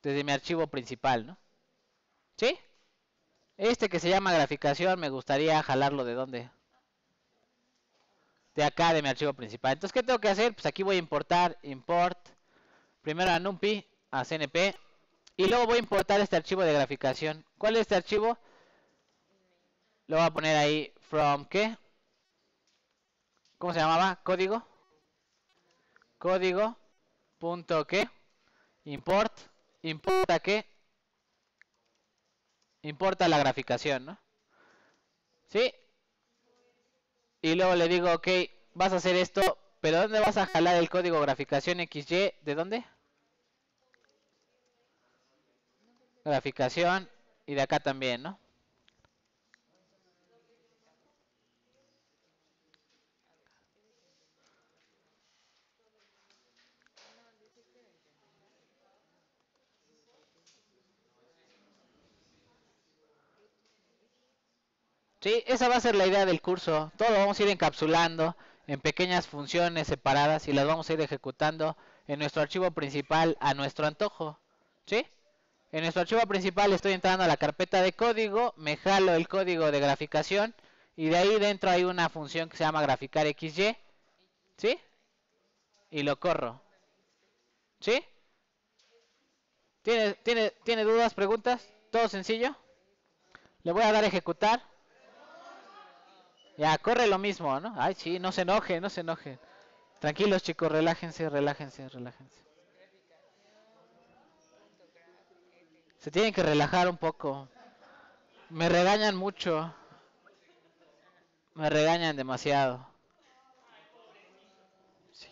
Desde mi archivo principal, ¿no? ¿Sí? Este que se llama graficación me gustaría jalarlo de dónde? De acá, de mi archivo principal. Entonces, ¿qué tengo que hacer? Pues aquí voy a importar, import, primero a numpy, a cnp, y luego voy a importar este archivo de graficación. ¿Cuál es este archivo? Lo voy a poner ahí, from, ¿qué? ¿Cómo se llamaba? Código. Código, punto, ¿qué? Import, importa, ¿qué? Importa la graficación, ¿no? ¿Sí? Y luego le digo, ok, vas a hacer esto, pero ¿dónde vas a jalar el código graficación XY? ¿De dónde? Graficación y de acá también, ¿no? Sí, esa va a ser la idea del curso. Todo lo vamos a ir encapsulando en pequeñas funciones separadas y las vamos a ir ejecutando en nuestro archivo principal a nuestro antojo. ¿Sí? En nuestro archivo principal estoy entrando a la carpeta de código, me jalo el código de graficación y de ahí dentro hay una función que se llama graficar XY. ¿Sí? Y lo corro. ¿Sí? ¿Tiene dudas, preguntas? ¿Todo sencillo? Le voy a dar a ejecutar. Ya, corre lo mismo, ¿no? Ay, sí, no se enoje, no se enoje. Tranquilos, chicos, relájense, relájense, relájense. Se tienen que relajar un poco. Me regañan mucho. Me regañan demasiado. Sí.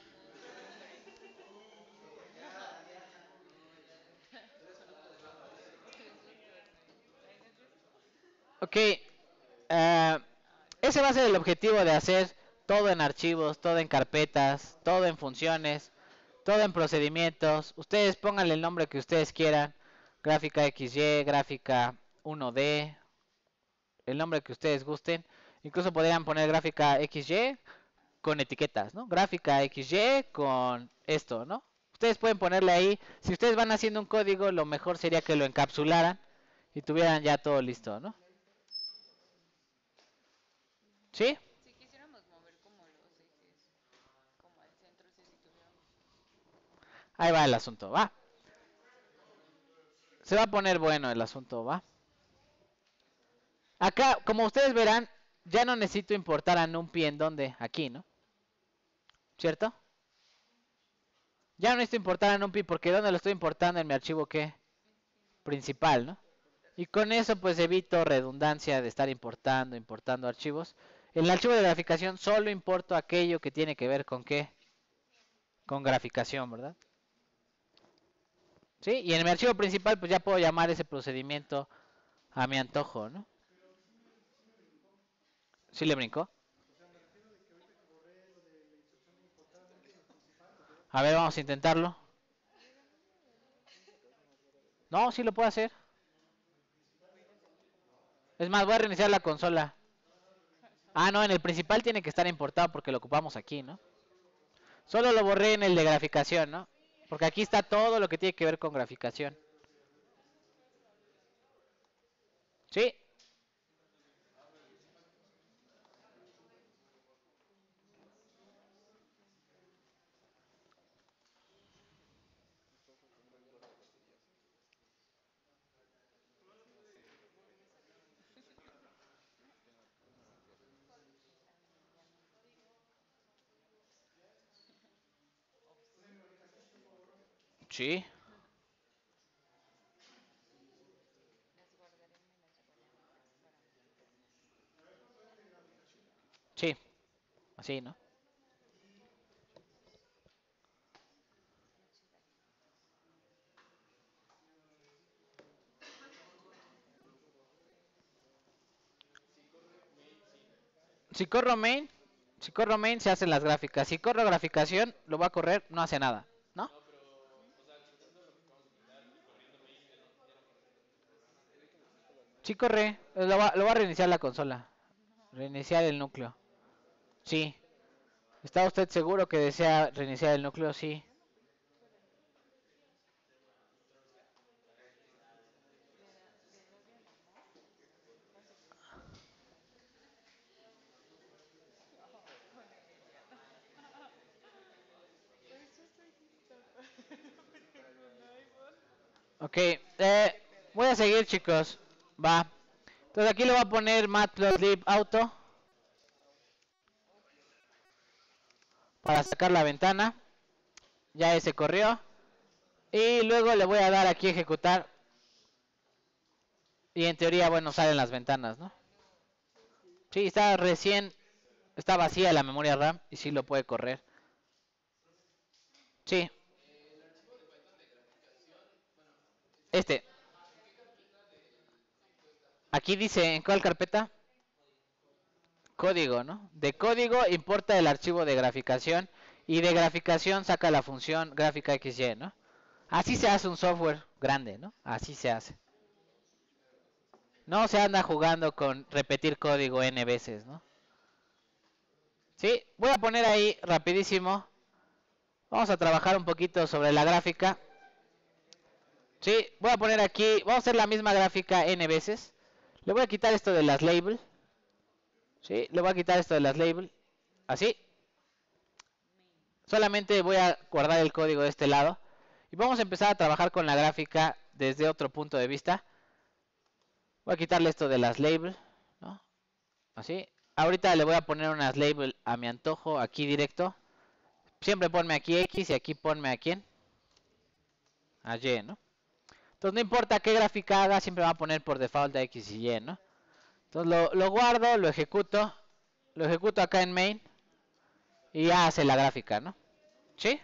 Ok. Ese va a ser el objetivo de hacer todo en archivos, todo en carpetas, todo en funciones, todo en procedimientos. Ustedes pónganle el nombre que ustedes quieran. Gráfica XY, gráfica 1D, el nombre que ustedes gusten. Incluso podrían poner gráfica XY con etiquetas, ¿no? Gráfica XY con esto, ¿no? Ustedes pueden ponerle ahí. Si ustedes van haciendo un código, lo mejor sería que lo encapsularan y tuvieran ya todo listo, ¿no? ¿Sí? Si quisiéramos mover como los ejes, como al centro, si tuviéramos. Ahí va el asunto, ¿va? Se va a poner bueno el asunto, ¿va? Acá, como ustedes verán, ya no necesito importar a NumPy en donde, aquí, ¿no? ¿Cierto? Ya no necesito importar a NumPy porque ¿dónde lo estoy importando? En mi archivo, ¿qué? Principal, ¿no? Y con eso pues evito redundancia de estar importando archivos. En el archivo de graficación solo importo aquello que tiene que ver con ¿qué? Con graficación, ¿verdad? ¿Sí? Y en mi archivo principal pues ya puedo llamar ese procedimiento a mi antojo, ¿no? ¿Sí le brincó? A ver, vamos a intentarlo. No, sí lo puedo hacer. Es más, voy a reiniciar la consola. Ah, no, en el principal tiene que estar importado porque lo ocupamos aquí, ¿no? Solo lo borré en el de graficación, ¿no? Porque aquí está todo lo que tiene que ver con graficación. ¿Sí? Sí. Sí. Así, ¿no? Si corro main, si corro main se hacen las gráficas. Si corro graficación, lo va a correr, no hace nada, ¿no? Sí corre, lo va a reiniciar la consola. Reiniciar el núcleo. Sí. ¿Está usted seguro que desea reiniciar el núcleo? Sí. Ok, voy a seguir, chicos. Va. Entonces aquí le voy a poner matplotlib auto para sacar la ventana. Ya ese corrió. Y luego le voy a dar aquí ejecutar. Y en teoría, bueno, salen las ventanas, ¿no? Sí, está vacía la memoria RAM y sí lo puede correr. Sí, este. Aquí dice, ¿en cuál carpeta? Código, ¿no? De código importa el archivo de graficación y de graficación saca la función gráfica XY, ¿no? Así se hace un software grande, ¿no? Así se hace. No se anda jugando con repetir código n veces, ¿no? Sí, voy a poner ahí rapidísimo. Vamos a trabajar un poquito sobre la gráfica. Sí, voy a poner aquí, vamos a hacer la misma gráfica n veces. Le voy a quitar esto de las labels. Sí, le voy a quitar esto de las labels. Así. Solamente voy a guardar el código de este lado. Y vamos a empezar a trabajar con la gráfica desde otro punto de vista. Voy a quitarle esto de las labels, ¿no? Así. Ahorita le voy a poner unas labels a mi antojo aquí directo. Siempre ponme aquí X y aquí ponme a quién. A Y, ¿no? Entonces no importa qué gráfica haga, siempre va a poner por default a X y Y, ¿no? Entonces lo guardo, lo ejecuto acá en main y ya hace la gráfica, ¿no? ¿Sí?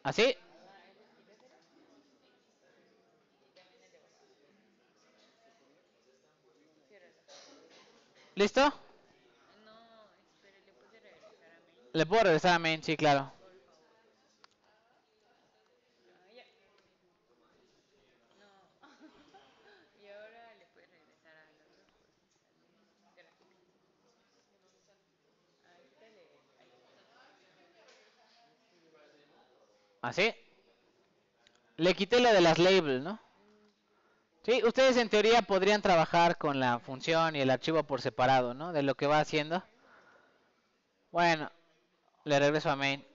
¿Así? ¿Listo? No, espere, ¿le puede regresar a main? Le puedo regresar a main, sí, claro. Por favor. Ah, ya. No. Y ahora le puede regresar al otro, al gráfico. Ah, quítale. Ahí. ¿Así? Le quité lo de las labels, ¿no? Sí, ustedes en teoría podrían trabajar con la función y el archivo por separado, ¿no? De lo que va haciendo. Bueno, le regreso a main.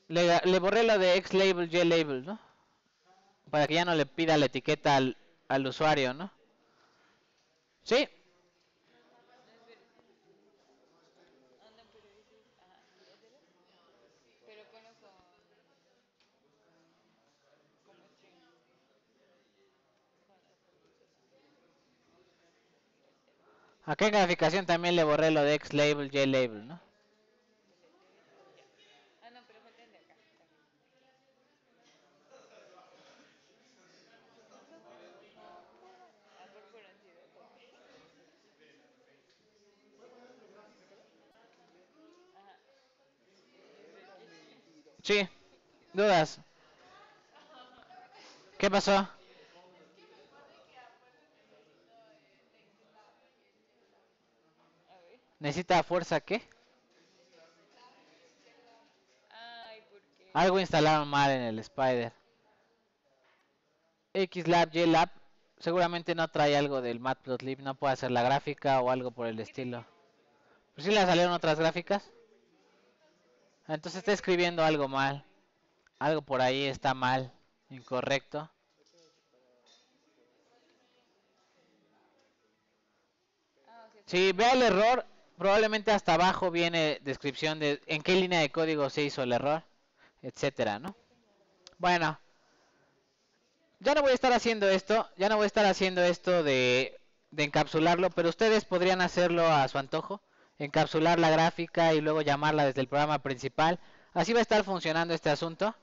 Le borré lo de xlabel, ylabel, ¿no? Para que ya no le pida la etiqueta al usuario, ¿no? ¿Sí? No, espere. Ah, no, pero ese es. Ajá, ¿sí, hacerlo? Pero ponlo como string. Con las puntitos. Acá en graficación también le borré lo de xlabel, ylabel, ¿no? Delete. Ya. Ah, no, pero falta el de acá también. Ah, por ansiedad. Ok. Ajá. Refresh. Sí, dudas. ¿Qué pasó? A ver. ¿Necesita fuerza qué? Ay, porque. Algo instalaron mal en el Spider. Xlab, Ylab, seguramente no trae algo del Matplotlib, no puede hacer la gráfica o algo por el ¿Qué te estilo. qué? ¿Pues sí le salieron otras gráficas? Entonces está escribiendo algo mal. Algo por ahí está mal, incorrecto. Ah, o sea, Si solo. ve el error, probablemente hasta abajo viene descripción de en qué línea de código se hizo el error, etcétera, ¿no? Bueno, ya no voy a estar haciendo esto, ya no voy a estar haciendo esto de encapsularlo, pero ustedes podrían hacerlo a su antojo, encapsular la gráfica y luego llamarla desde el programa principal. Así va a estar funcionando este asunto.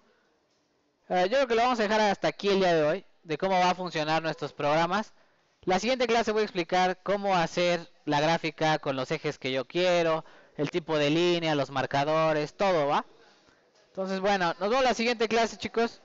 Yo creo que lo vamos a dejar hasta aquí el día de hoy, de cómo va a funcionar nuestros programas. La siguiente clase voy a explicar cómo hacer la gráfica con los ejes que yo quiero, el tipo de línea, los marcadores, todo, ¿va? Entonces, bueno, nos vemos en la siguiente clase, chicos.